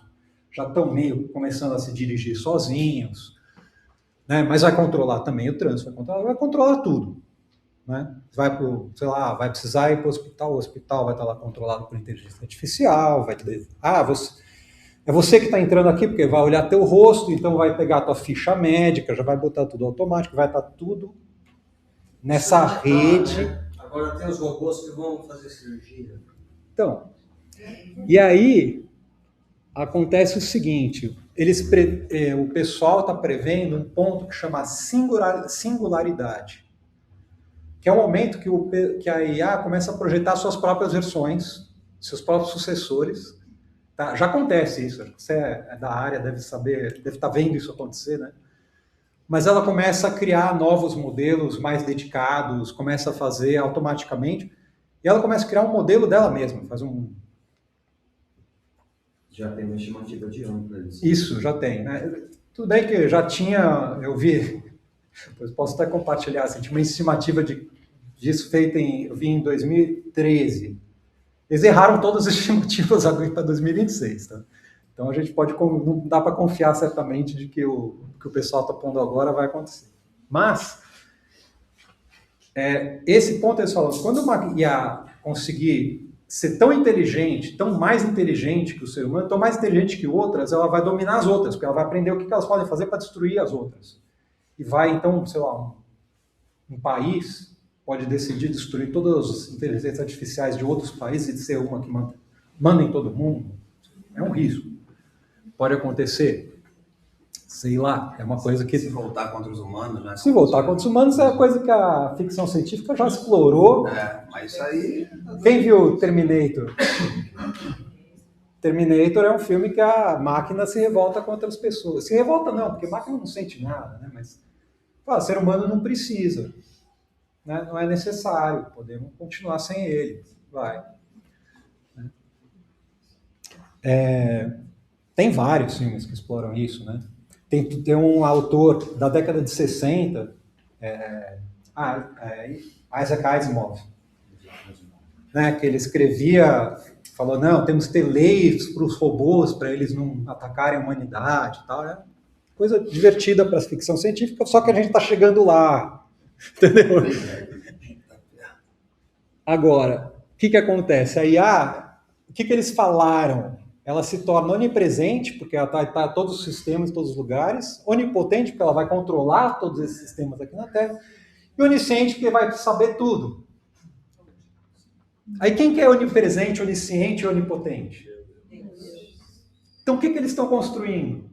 já estão meio começando a se dirigir sozinhos, né? Mas vai controlar também o trânsito, vai controlar tudo. Né? Vai precisar ir para o hospital vai estar lá controlado por inteligência artificial, vai te dizer, é você que está entrando aqui, porque vai olhar teu rosto, então vai pegar a tua ficha médica, já vai botar tudo automático, vai estar tudo nessa rede. Né? Agora tem os robôs que vão fazer cirurgia. Então, e aí acontece o seguinte, o pessoal está prevendo um ponto que chama singularidade, que é o momento que a IA começa a projetar suas próprias versões, seus próprios sucessores. Tá? Já acontece isso, você é da área, deve estar vendo isso acontecer, né? Mas ela começa a criar novos modelos mais dedicados, começa a fazer automaticamente, e ela começa a criar um modelo dela mesma, Já tem uma estimativa de ano para isso. Isso, já tem, né? Tudo bem que já tinha, eu vi, depois posso até compartilhar, assim, tinha uma estimativa disso feita eu vi em 2013. Eles erraram todas as estimativas agora para 2026, tá? Então a gente não dá para confiar certamente de que o pessoal está pondo agora vai acontecer. Mas, esse ponto eles falam, quando uma IA conseguir ser tão inteligente, tão mais inteligente que o ser humano, tão mais inteligente que outras, ela vai dominar as outras, porque ela vai aprender o que elas podem fazer para destruir as outras. E vai, então, sei lá, um país pode decidir destruir todas as inteligências artificiais de outros países e ser uma que manda em todo mundo. É um risco. Pode acontecer. Sei lá, é uma coisa que... Se voltar contra os humanos, né? Se voltar contra os humanos é a coisa que a ficção científica já explorou. Mas isso aí... Quem viu Terminator? Terminator é um filme que a máquina se revolta contra as pessoas. Se revolta não, porque a máquina não sente nada, né? Mas o ser humano não precisa. Né? Não é necessário, podemos continuar sem ele. Vai. Tem vários filmes que exploram isso, né? Tem um autor da década de 60, Isaac Asimov, né? Que ele escrevia, falou, não, temos que ter leis para os robôs, para eles não atacarem a humanidade e tal. É coisa divertida para a ficção científica, só que a gente está chegando lá. Entendeu? Agora, o que acontece? A IA, o que eles falaram? Ela se torna onipresente, porque ela está em todos os sistemas, em todos os lugares. Onipotente, porque ela vai controlar todos esses sistemas aqui na Terra. E onisciente, porque vai saber tudo. Aí quem que é onipresente, onisciente e onipotente? Então o que eles estão construindo?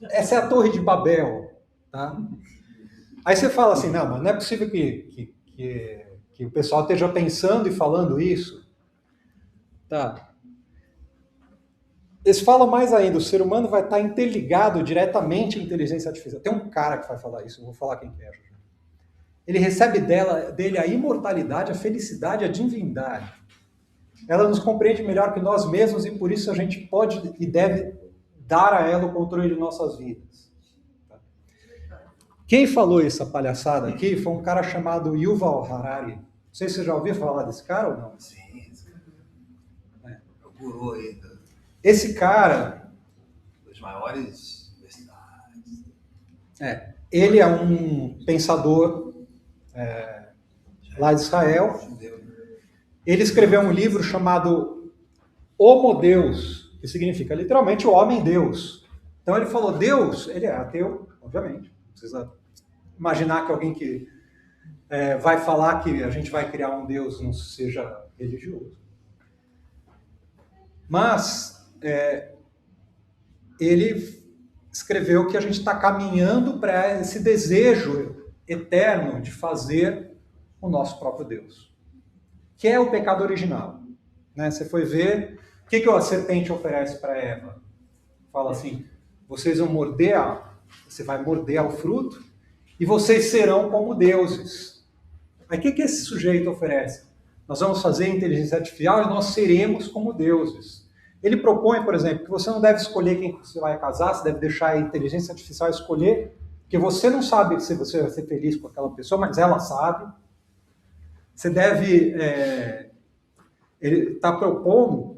Essa é a Torre de Babel. Tá? Aí você fala assim, não, mas não é possível que o pessoal esteja pensando e falando isso. Tá. Eles falam mais ainda, o ser humano vai estar interligado diretamente à inteligência artificial. Tem um cara que vai falar isso, eu vou falar quem que é. Ele recebe dele a imortalidade, a felicidade, a divindade. Ela nos compreende melhor que nós mesmos e por isso a gente pode e deve dar a ela o controle de nossas vidas. Quem falou essa palhaçada aqui foi um cara chamado Yuval Harari. Não sei se você já ouviu falar desse cara ou não. Sim, é o guru aí. Esse cara... Dos maiores universidades. Ele é um pensador lá de Israel. Ele escreveu um livro chamado Homo Deus, que significa literalmente o homem-deus. Então ele falou, Deus, ele é ateu, obviamente. Não precisa imaginar que alguém que vai falar que a gente vai criar um Deus não seja religioso. Mas ele escreveu que a gente está caminhando para esse desejo eterno de fazer o nosso próprio Deus, que é o pecado original. Né? Você foi ver o que a serpente oferece para Eva. Fala assim, você vai morder ao fruto e vocês serão como deuses. Aí o que esse sujeito oferece? Nós vamos fazer inteligência artificial e nós seremos como deuses. Ele propõe, por exemplo, que você não deve escolher quem você vai casar, você deve deixar a inteligência artificial escolher, porque você não sabe se você vai ser feliz com aquela pessoa, mas ela sabe. Você deve... ele está propondo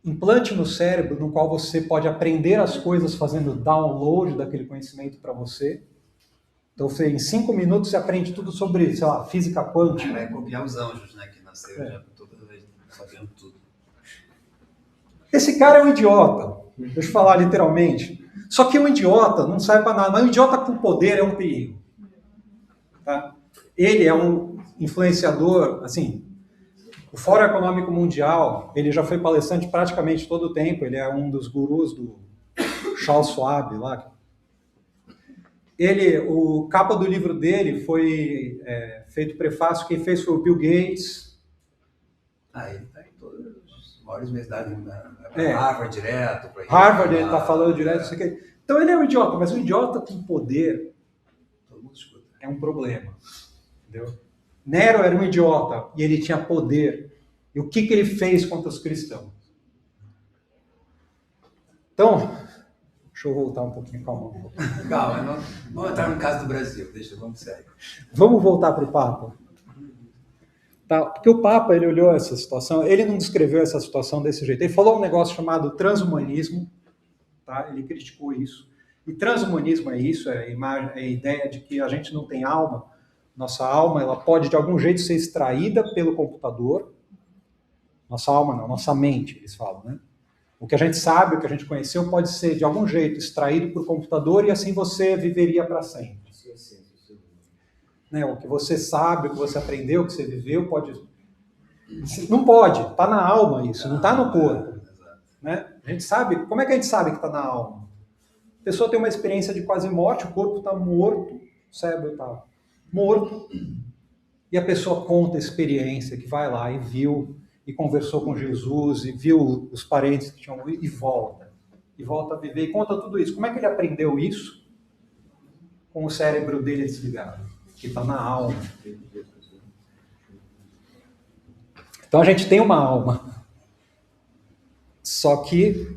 implante no cérebro no qual você pode aprender as coisas fazendo download daquele conhecimento para você. Então, você, em 5 minutos, você aprende tudo sobre, sei lá, física quântica. Vai copiar os anjos, né? Que nasceram já sabendo tudo. Esse cara é um idiota. Deixa eu falar literalmente. Só que um idiota não serve para nada. Mas um idiota com poder é um perigo. Tá? Ele é um influenciador, assim... O Fórum Econômico Mundial, ele já foi palestrante praticamente todo o tempo. Ele é um dos gurus do Charles Schwab lá. O capa do livro dele foi feito prefácio, quem fez foi o Bill Gates. Ele está em todas as maiores universidades, Harvard direto. Harvard, ele está falando direto, não sei o quê. Então ele é um idiota, mas um idiota com poder todo mundo escuta. É um problema. Entendeu? Nero era um idiota e ele tinha poder. E o que ele fez contra os cristãos? Então, deixa eu voltar um pouquinho, calma. Calma, vamos entrar no caso do Brasil, vamos sério. Vamos voltar para o Papa. Tá? Porque o Papa, ele olhou essa situação, ele não descreveu essa situação desse jeito. Ele falou um negócio chamado transhumanismo, tá? Ele criticou isso. E transhumanismo é isso, é a ideia de que a gente não tem alma. Nossa alma, ela pode de algum jeito ser extraída pelo computador. Nossa alma não, nossa mente, eles falam, né? O que a gente sabe, o que a gente conheceu, pode ser de algum jeito extraído por computador e assim você viveria para sempre. Né? O que você sabe, o que você aprendeu, o que você viveu, pode... Não pode, está na alma isso, não está no corpo. Né? A gente sabe, como é que a gente sabe que está na alma? A pessoa tem uma experiência de quase morte, o corpo está morto, o cérebro está morto, e a pessoa conta a experiência, que vai lá e viu, e conversou com Jesus, e viu os parentes que tinham ido, e volta a viver, e conta tudo isso. Como é que ele aprendeu isso? Com o cérebro dele desligado, que está na alma. Então a gente tem uma alma, só que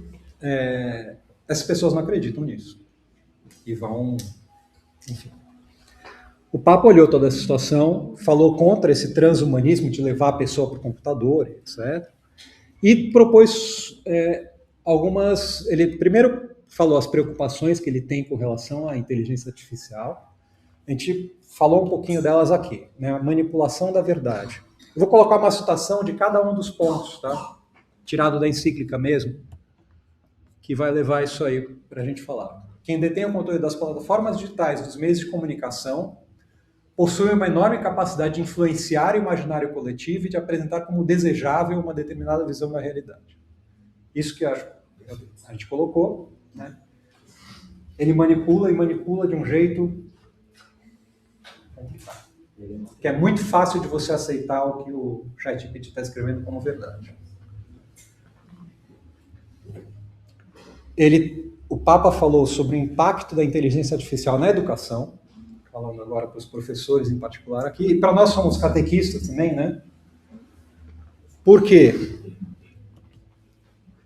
essas pessoas não acreditam nisso, e vão, enfim. O Papa olhou toda essa situação, falou contra esse transhumanismo de levar a pessoa para o computador, etc. E propôs algumas... Ele primeiro falou as preocupações que ele tem com relação à inteligência artificial. A gente falou um pouquinho delas aqui, né? A manipulação da verdade. Eu vou colocar uma citação de cada um dos pontos, tá? Tirado da encíclica mesmo, que vai levar isso aí para a gente falar. Quem detém o controle das plataformas digitais, dos meios de comunicação, possui uma enorme capacidade de influenciar o imaginário coletivo e de apresentar como desejável uma determinada visão da realidade. Isso que a gente colocou, né? Ele manipula e manipula de um jeito complicado, que é muito fácil de você aceitar o que o ChatGPT está escrevendo como verdade. O Papa falou sobre o impacto da inteligência artificial na educação, falando agora para os professores em particular aqui, e para nós somos catequistas também, né? Por quê?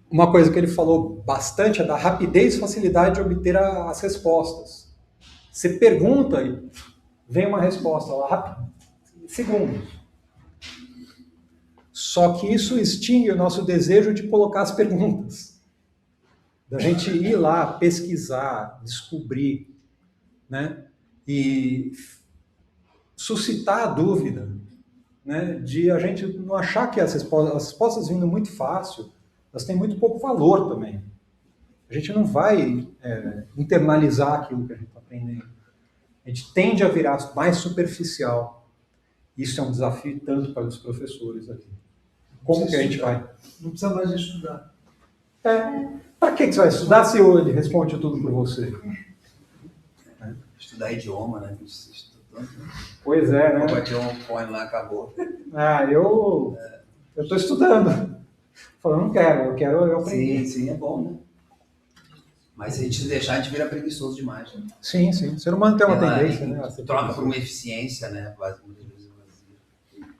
Uma coisa que ele falou bastante é da rapidez e facilidade de obter as respostas. Você pergunta e vem uma resposta lá, rápido, segundos. Só que isso extingue o nosso desejo de colocar as perguntas. Da gente ir lá, pesquisar, descobrir, né? E suscitar a dúvida, né? De a gente não achar que as respostas vindo muito fácil, elas têm muito pouco valor também. A gente não vai internalizar aquilo que a gente está aprendendo. A gente tende a virar mais superficial. Isso é um desafio tanto para os professores aqui. Como que a gente vai? Não precisa mais estudar. Para que você vai estudar se ele responde tudo por você? Estudar idioma, né? Estudando. Pois é, né? O idioma põe lá, acabou. Eu estou estudando. Falando, não quero, eu aprender. Sim, é bom, né? Mas se a gente deixar, a gente vira preguiçoso demais. Né? Sim. O ser humano tem uma tendência, né? a ser Troca preguiçoso. por uma eficiência, né? Muitas vezes vazia.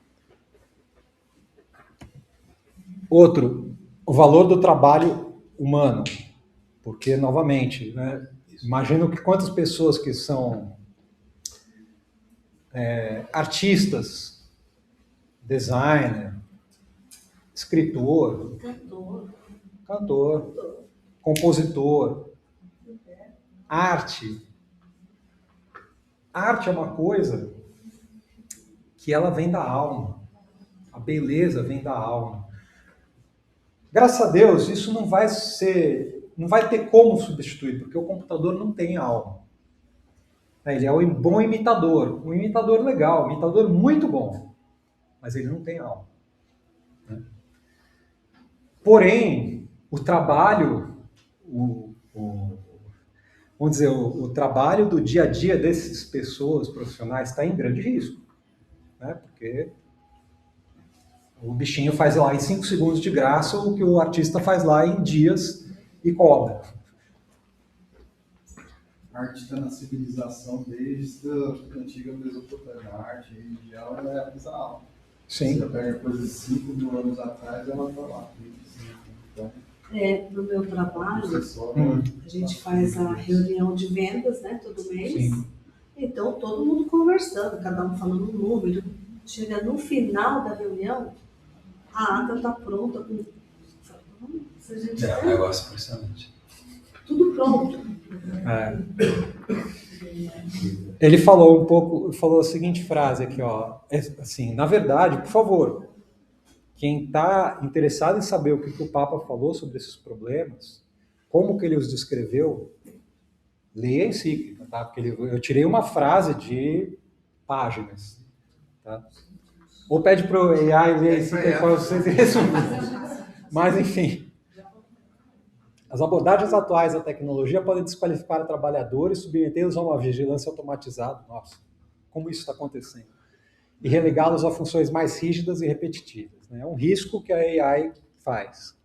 Outro, o valor do trabalho humano. Porque, novamente, né, imagino que quantas pessoas que são artistas, designer, escritor, cantor, compositor, arte. Arte é uma coisa que ela vem da alma. A beleza vem da alma. Graças a Deus, isso não vai ter como substituir, porque o computador não tem alma. Ele é um bom imitador, um imitador legal, um imitador muito bom, mas ele não tem alma. Porém, o trabalho, vamos dizer, o trabalho do dia a dia dessas pessoas profissionais está em grande risco, né? Porque o bichinho faz lá em 5 segundos de graça o que o artista faz lá em dias e cobra. A arte está na civilização desde a antiga Mesopotâmia. A arte religião ela é bizarra. Sim. Você pega coisas de 5 mil anos atrás, ela está lá. Então, No meu trabalho, você só a gente faz a reunião de vendas, né, todo mês. Sim. Então, todo mundo conversando, cada um falando um número. Chega no final da reunião, a ata está pronta. Se a gente É um negócio impressionante. tudo pronto. Ele falou a seguinte frase aqui, ó, assim, na verdade, por favor, quem está interessado em saber o que o Papa falou sobre esses problemas, como que ele os descreveu, leia a encíclica, tá? Porque eu tirei uma frase de páginas, tá? Ou pede para o AI ler a encíclica para vocês resumir. Mas, enfim. As abordagens atuais da tecnologia podem desqualificar trabalhadores, submetê-los a uma vigilância automatizada, nossa, como isso está acontecendo, e relegá-los a funções mais rígidas e repetitivas. É um risco que a AI faz.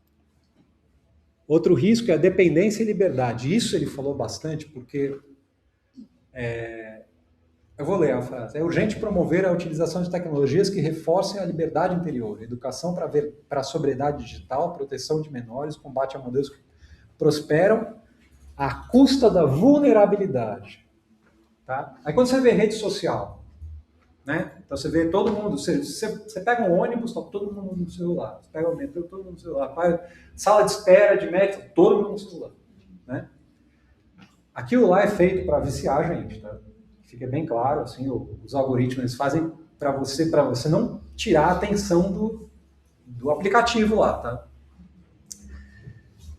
Outro risco é a dependência e liberdade. Isso ele falou bastante, porque eu vou ler a frase. É urgente promover a utilização de tecnologias que reforcem a liberdade interior, educação para a sobriedade digital, proteção de menores, combate a modelos que prosperam à custa da vulnerabilidade. Tá? Aí quando você vê rede social, né? Então você vê todo mundo, você pega um ônibus, tá todo mundo no celular. Você pega o metrô, todo mundo no celular. Sala de espera de médico, todo mundo no celular. Né? Aquilo lá é feito para viciar a gente, tá? Fica bem claro, assim, os algoritmos eles fazem para você não tirar a atenção do aplicativo lá, tá?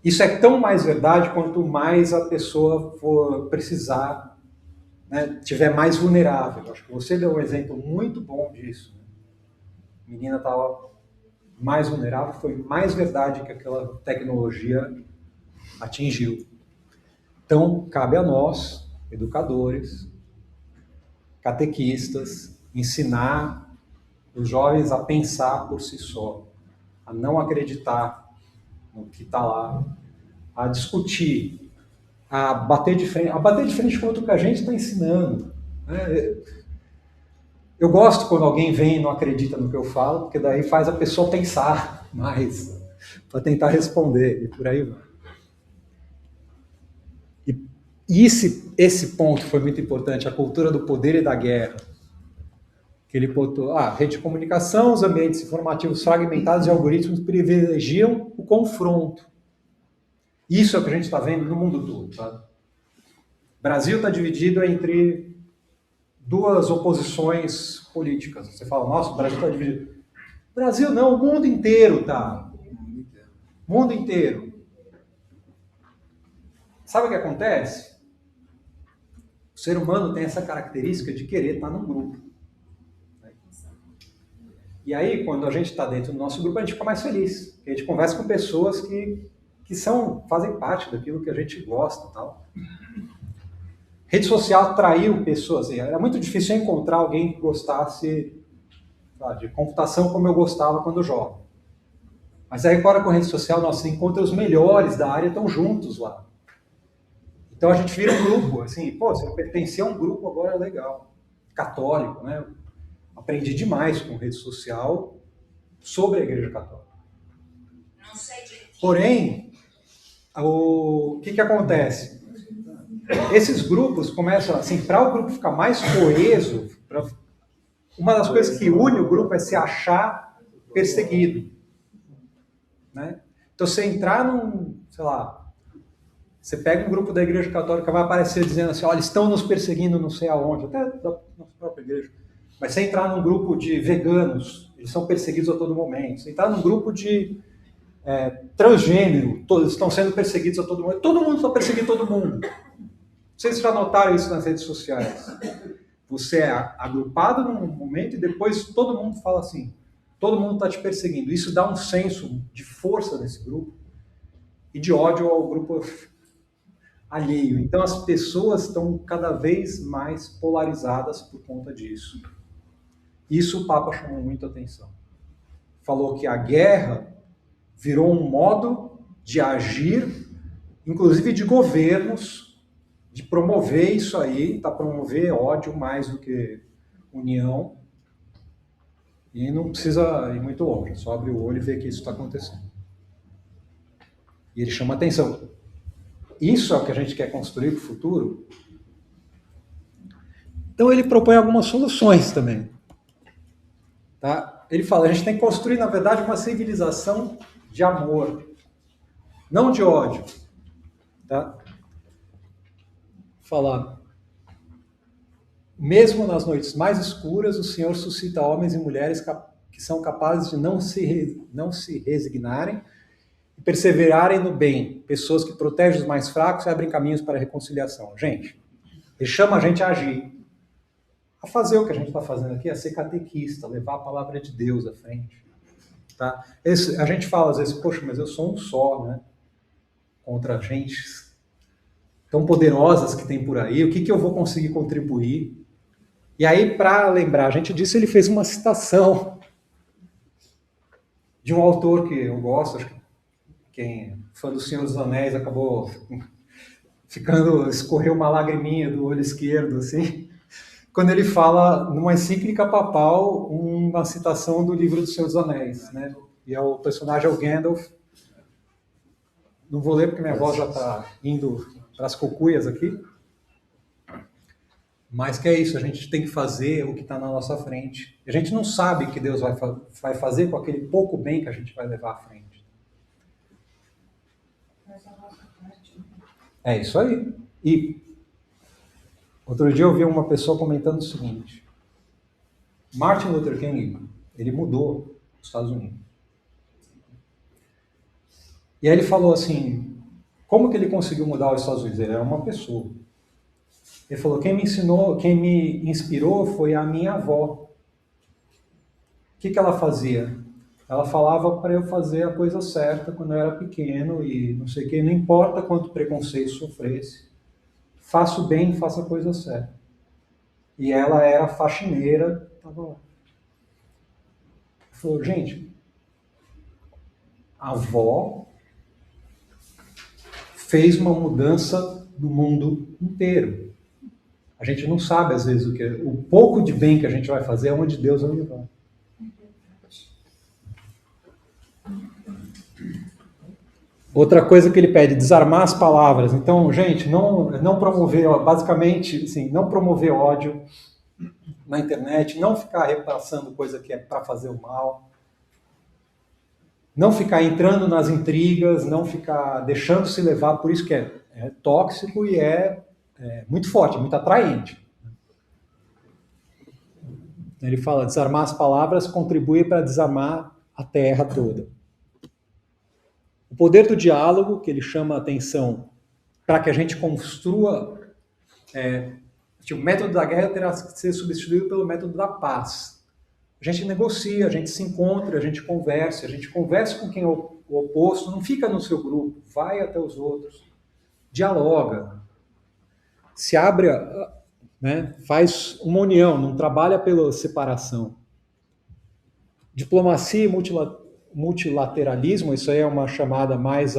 Isso é tão mais verdade quanto mais a pessoa for precisar, né, tiver mais vulnerável. Acho que você deu um exemplo muito bom disso. Né? A menina estava mais vulnerável, foi mais verdade que aquela tecnologia atingiu. Então, cabe a nós, educadores, catequistas, ensinar os jovens a pensar por si só, a não acreditar no que está lá, a discutir, a bater de frente com o que a gente está ensinando. Né? Eu gosto quando alguém vem e não acredita no que eu falo, porque daí faz a pessoa pensar mais, para tentar responder, e por aí vai. E esse ponto foi muito importante, a cultura do poder e da guerra. Que ele botou, rede de comunicação, os ambientes informativos fragmentados e algoritmos privilegiam o confronto. Isso é o que a gente está vendo no mundo todo. Tá? O Brasil está dividido entre duas oposições políticas. Você fala, nossa, o Brasil está dividido. Brasil não, o mundo inteiro tá. O mundo inteiro. Sabe o que acontece? O ser humano tem essa característica de querer estar num grupo. E aí, quando a gente está dentro do nosso grupo, a gente fica mais feliz. A gente conversa com pessoas que que fazem parte daquilo que a gente gosta, tal. Rede social atraiu pessoas. Era muito difícil encontrar alguém que gostasse de computação como eu gostava quando jovem. Mas aí agora com a rede social, você encontra os melhores da área, estão juntos lá. Então a gente vira um grupo, assim, pô, se eu pertencer a um grupo agora é legal. Católico, né? Aprendi demais com rede social sobre a Igreja Católica. Porém, o que acontece? Esses grupos começam, assim, para o grupo ficar mais coeso, uma das coisas que une o grupo é se achar perseguido. Né? Então, você entrar sei lá, você pega um grupo da Igreja Católica, vai aparecer dizendo assim, olha, estão nos perseguindo não sei aonde, até da nossa própria igreja. Mas você entrar num grupo de veganos, eles são perseguidos a todo momento. Você entrar num grupo de transgênero, todos estão sendo perseguidos a todo momento. Todo mundo está perseguindo todo mundo. Vocês já notaram isso nas redes sociais? Você é agrupado num momento e depois todo mundo fala assim, todo mundo está te perseguindo. Isso dá um senso de força nesse grupo e de ódio ao grupo alheio. Então as pessoas estão cada vez mais polarizadas por conta disso. Isso o Papa chamou muito a atenção. Falou que a guerra virou um modo de agir, inclusive de governos, de promover isso aí, para promover ódio mais do que união. E não precisa ir muito longe, só abre o olho e ver que isso está acontecendo. E ele chama atenção. Isso é o que a gente quer construir para o futuro? Então ele propõe algumas soluções também. Tá? Ele fala, a gente tem que construir, na verdade, uma civilização de amor, não de ódio. Tá? Falar, mesmo nas noites mais escuras, o Senhor suscita homens e mulheres que são capazes de não se resignarem e perseverarem no bem, pessoas que protegem os mais fracos e abrem caminhos para a reconciliação. Gente, ele chama a gente a agir, a fazer o que a gente está fazendo aqui, a ser catequista, levar a palavra de Deus à frente. Tá? A gente fala às vezes, poxa, mas eu sou um só, né? Contra gentes tão poderosas que tem por aí, o que eu vou conseguir contribuir? E aí, para lembrar a gente disso, ele fez uma citação de um autor que eu gosto, acho que quem é fã do Senhor dos Anéis acabou escorreu uma lagriminha do olho esquerdo, assim, quando ele fala, numa encíclica papal, uma citação do livro do Senhor dos Anéis, né? E o personagem é o Gandalf. Não vou ler porque minha voz já está indo para as cocuias aqui. Mas que é isso, a gente tem que fazer o que está na nossa frente. A gente não sabe o que Deus vai fazer com aquele pouco bem que a gente vai levar à frente. É isso aí. E outro dia eu vi uma pessoa comentando o seguinte: Martin Luther King, ele mudou os Estados Unidos. E aí ele falou assim, como que ele conseguiu mudar os Estados Unidos? Ele era uma pessoa. Ele falou, quem me inspirou foi a minha avó. O que ela fazia? Ela falava para eu fazer a coisa certa quando eu era pequeno e não sei o que, não importa quanto preconceito sofresse. Faça o bem, faça a coisa certa. E ela era faxineira, estava lá. Falou, gente, a avó fez uma mudança no mundo inteiro. A gente não sabe, às vezes, o pouco de bem que a gente vai fazer é onde Deus vai levar. Outra coisa que ele pede, desarmar as palavras. Então, gente, não promover, basicamente, assim, não promover ódio na internet, não ficar repassando coisa que é para fazer o mal, não ficar entrando nas intrigas, não ficar deixando se levar, por isso que é tóxico e é muito forte, é muito atraente. Ele fala, desarmar as palavras contribui para desarmar a terra toda. O poder do diálogo, que ele chama a atenção para que a gente construa... o método da guerra terá que ser substituído pelo método da paz. a gente negocia, a gente se encontra, a gente conversa com quem é o oposto, não fica no seu grupo, vai até os outros, dialoga, se abre, né, faz uma união, não trabalha pela separação. Diplomacia e multilateralismo, isso aí é uma chamada mais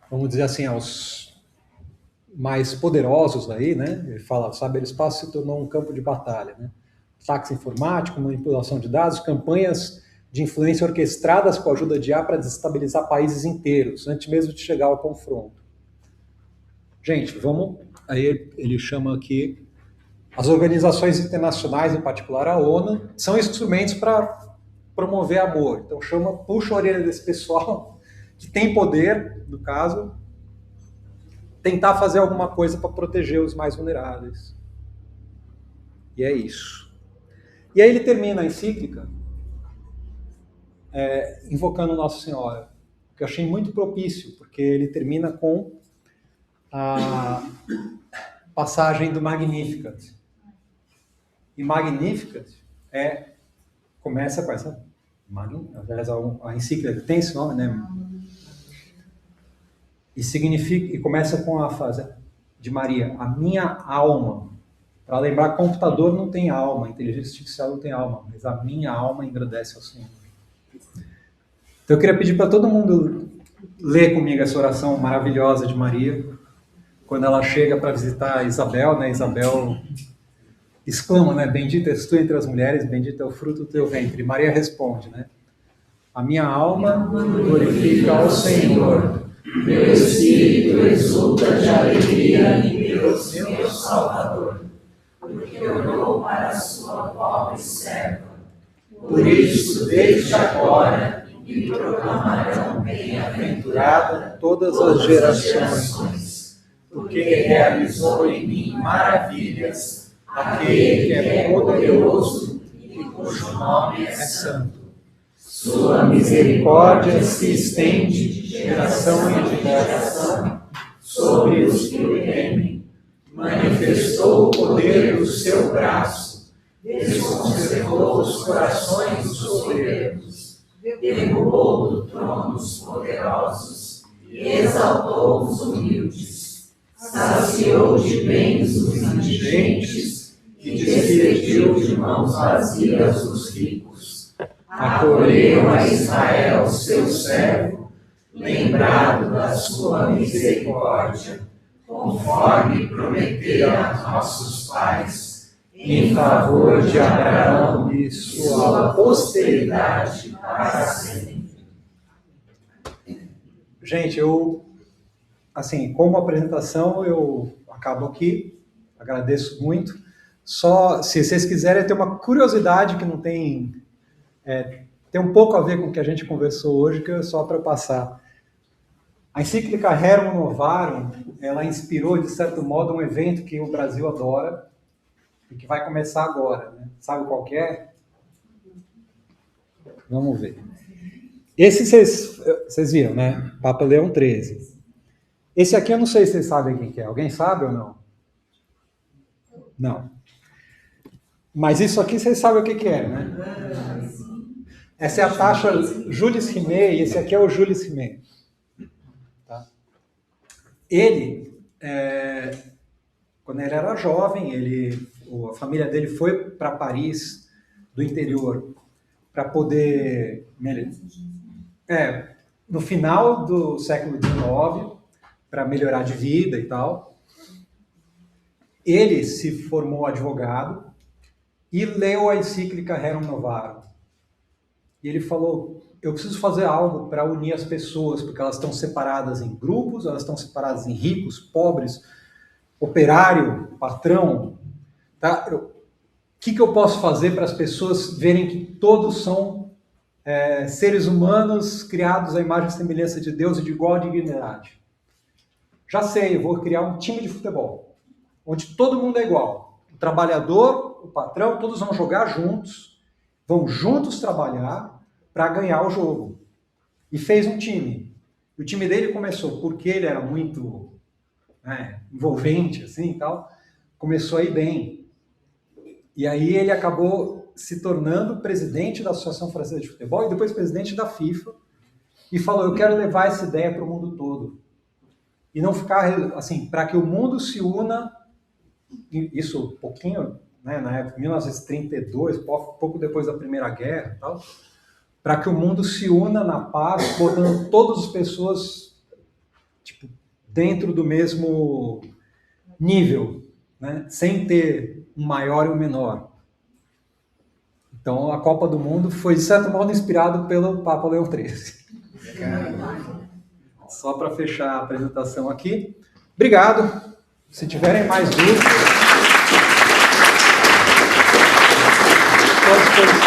vamos dizer assim, aos mais poderosos aí, né? Ele fala, o cyberespaço se tornou um campo de batalha, né? Ataques informáticos, manipulação de dados, campanhas de influência orquestradas com a ajuda de IA para desestabilizar países inteiros, antes mesmo de chegar ao confronto. Gente, vamos... Aí ele chama aqui as organizações internacionais, em particular a ONU, são instrumentos para promover amor. Então puxa a orelha desse pessoal que tem poder, no caso, tentar fazer alguma coisa para proteger os mais vulneráveis. E é isso. E aí ele termina a encíclica invocando Nossa Senhora, que eu achei muito propício, porque ele termina com a passagem do Magnificat. E Magnificat começa com essa... Aliás, a encíclica tem esse nome, né? E começa com a frase de Maria, a minha alma. Para lembrar, computador não tem alma, inteligência artificial não tem alma, mas a minha alma engrandece ao Senhor. Então eu queria pedir para todo mundo ler comigo essa oração maravilhosa de Maria, quando ela chega para visitar a Isabel, né? Isabel exclama, né? Bendita és tu entre as mulheres, bendito é o fruto do teu ventre. E Maria responde, né? A minha alma glorifica ao Senhor. Meu espírito exulta de alegria em Deus, meu Salvador, porque olhou para a sua pobre serva. Por isso, desde agora, me proclamarão bem-aventurada todas as gerações, porque realizou em mim maravilhas aquele que é poderoso e cujo nome é santo. Sua misericórdia se estende de geração em geração sobre os que o temem. Manifestou o poder do seu braço, desconcertou os corações dos soberbos, derrubou do trono os poderosos e exaltou os humildes. Saciou de bens os indigentes e despediu de mãos vazias os ricos. Acolheu a Israel, seu servo, lembrado da sua misericórdia, conforme prometera a nossos pais, em favor de Abraão e sua posteridade para sempre. Gente, assim, como apresentação, eu acabo aqui, agradeço muito. Só, se vocês quiserem ter uma curiosidade que não tem... tem um pouco a ver com o que a gente conversou hoje, que é só para passar. A encíclica Rerum Novarum, ela inspirou, de certo modo, um evento que o Brasil adora e que vai começar agora, né? Sabe qual que é? Vamos ver. Esse vocês viram, né? Papa Leão XIII. Esse aqui eu não sei se vocês sabem quem que é. Alguém sabe ou não? Não. Mas isso aqui vocês sabem o que que é, né? Essa é a taxa Julius Rimet, e esse aqui é o Julius Rimet. Tá? Ele, quando ele era jovem, a família dele foi para Paris, do interior, para poder... no final do século XIX, para melhorar de vida e tal. Ele se formou advogado e leu a encíclica Rerum Novarum. E ele falou, eu preciso fazer algo para unir as pessoas, porque elas estão separadas em grupos, elas estão separadas em ricos, pobres, operário, patrão. Tá? O que eu posso fazer para as pessoas verem que todos são seres humanos criados à imagem e semelhança de Deus e de igual dignidade? Já sei, eu vou criar um time de futebol, onde todo mundo é igual. O trabalhador, o patrão, todos vão jogar juntos, vão juntos trabalhar para ganhar o jogo. E fez um time. O time dele começou, porque ele era muito envolvente, assim, e tal, começou a ir bem. E aí ele acabou se tornando presidente da Associação Francesa de Futebol e depois presidente da FIFA. E falou, eu quero levar essa ideia para o mundo todo. E não ficar, assim, para que o mundo se una, isso um pouquinho, né, na época, 1932, pouco depois da Primeira Guerra e tal, para que o mundo se una na paz, botando todas as pessoas tipo, dentro do mesmo nível, né, sem ter um maior e um menor. Então, a Copa do Mundo foi, de certo modo, inspirado pelo Papa Leão XIII. Só para fechar a apresentação aqui. Obrigado. Se tiverem mais dúvidas, estou à disposição.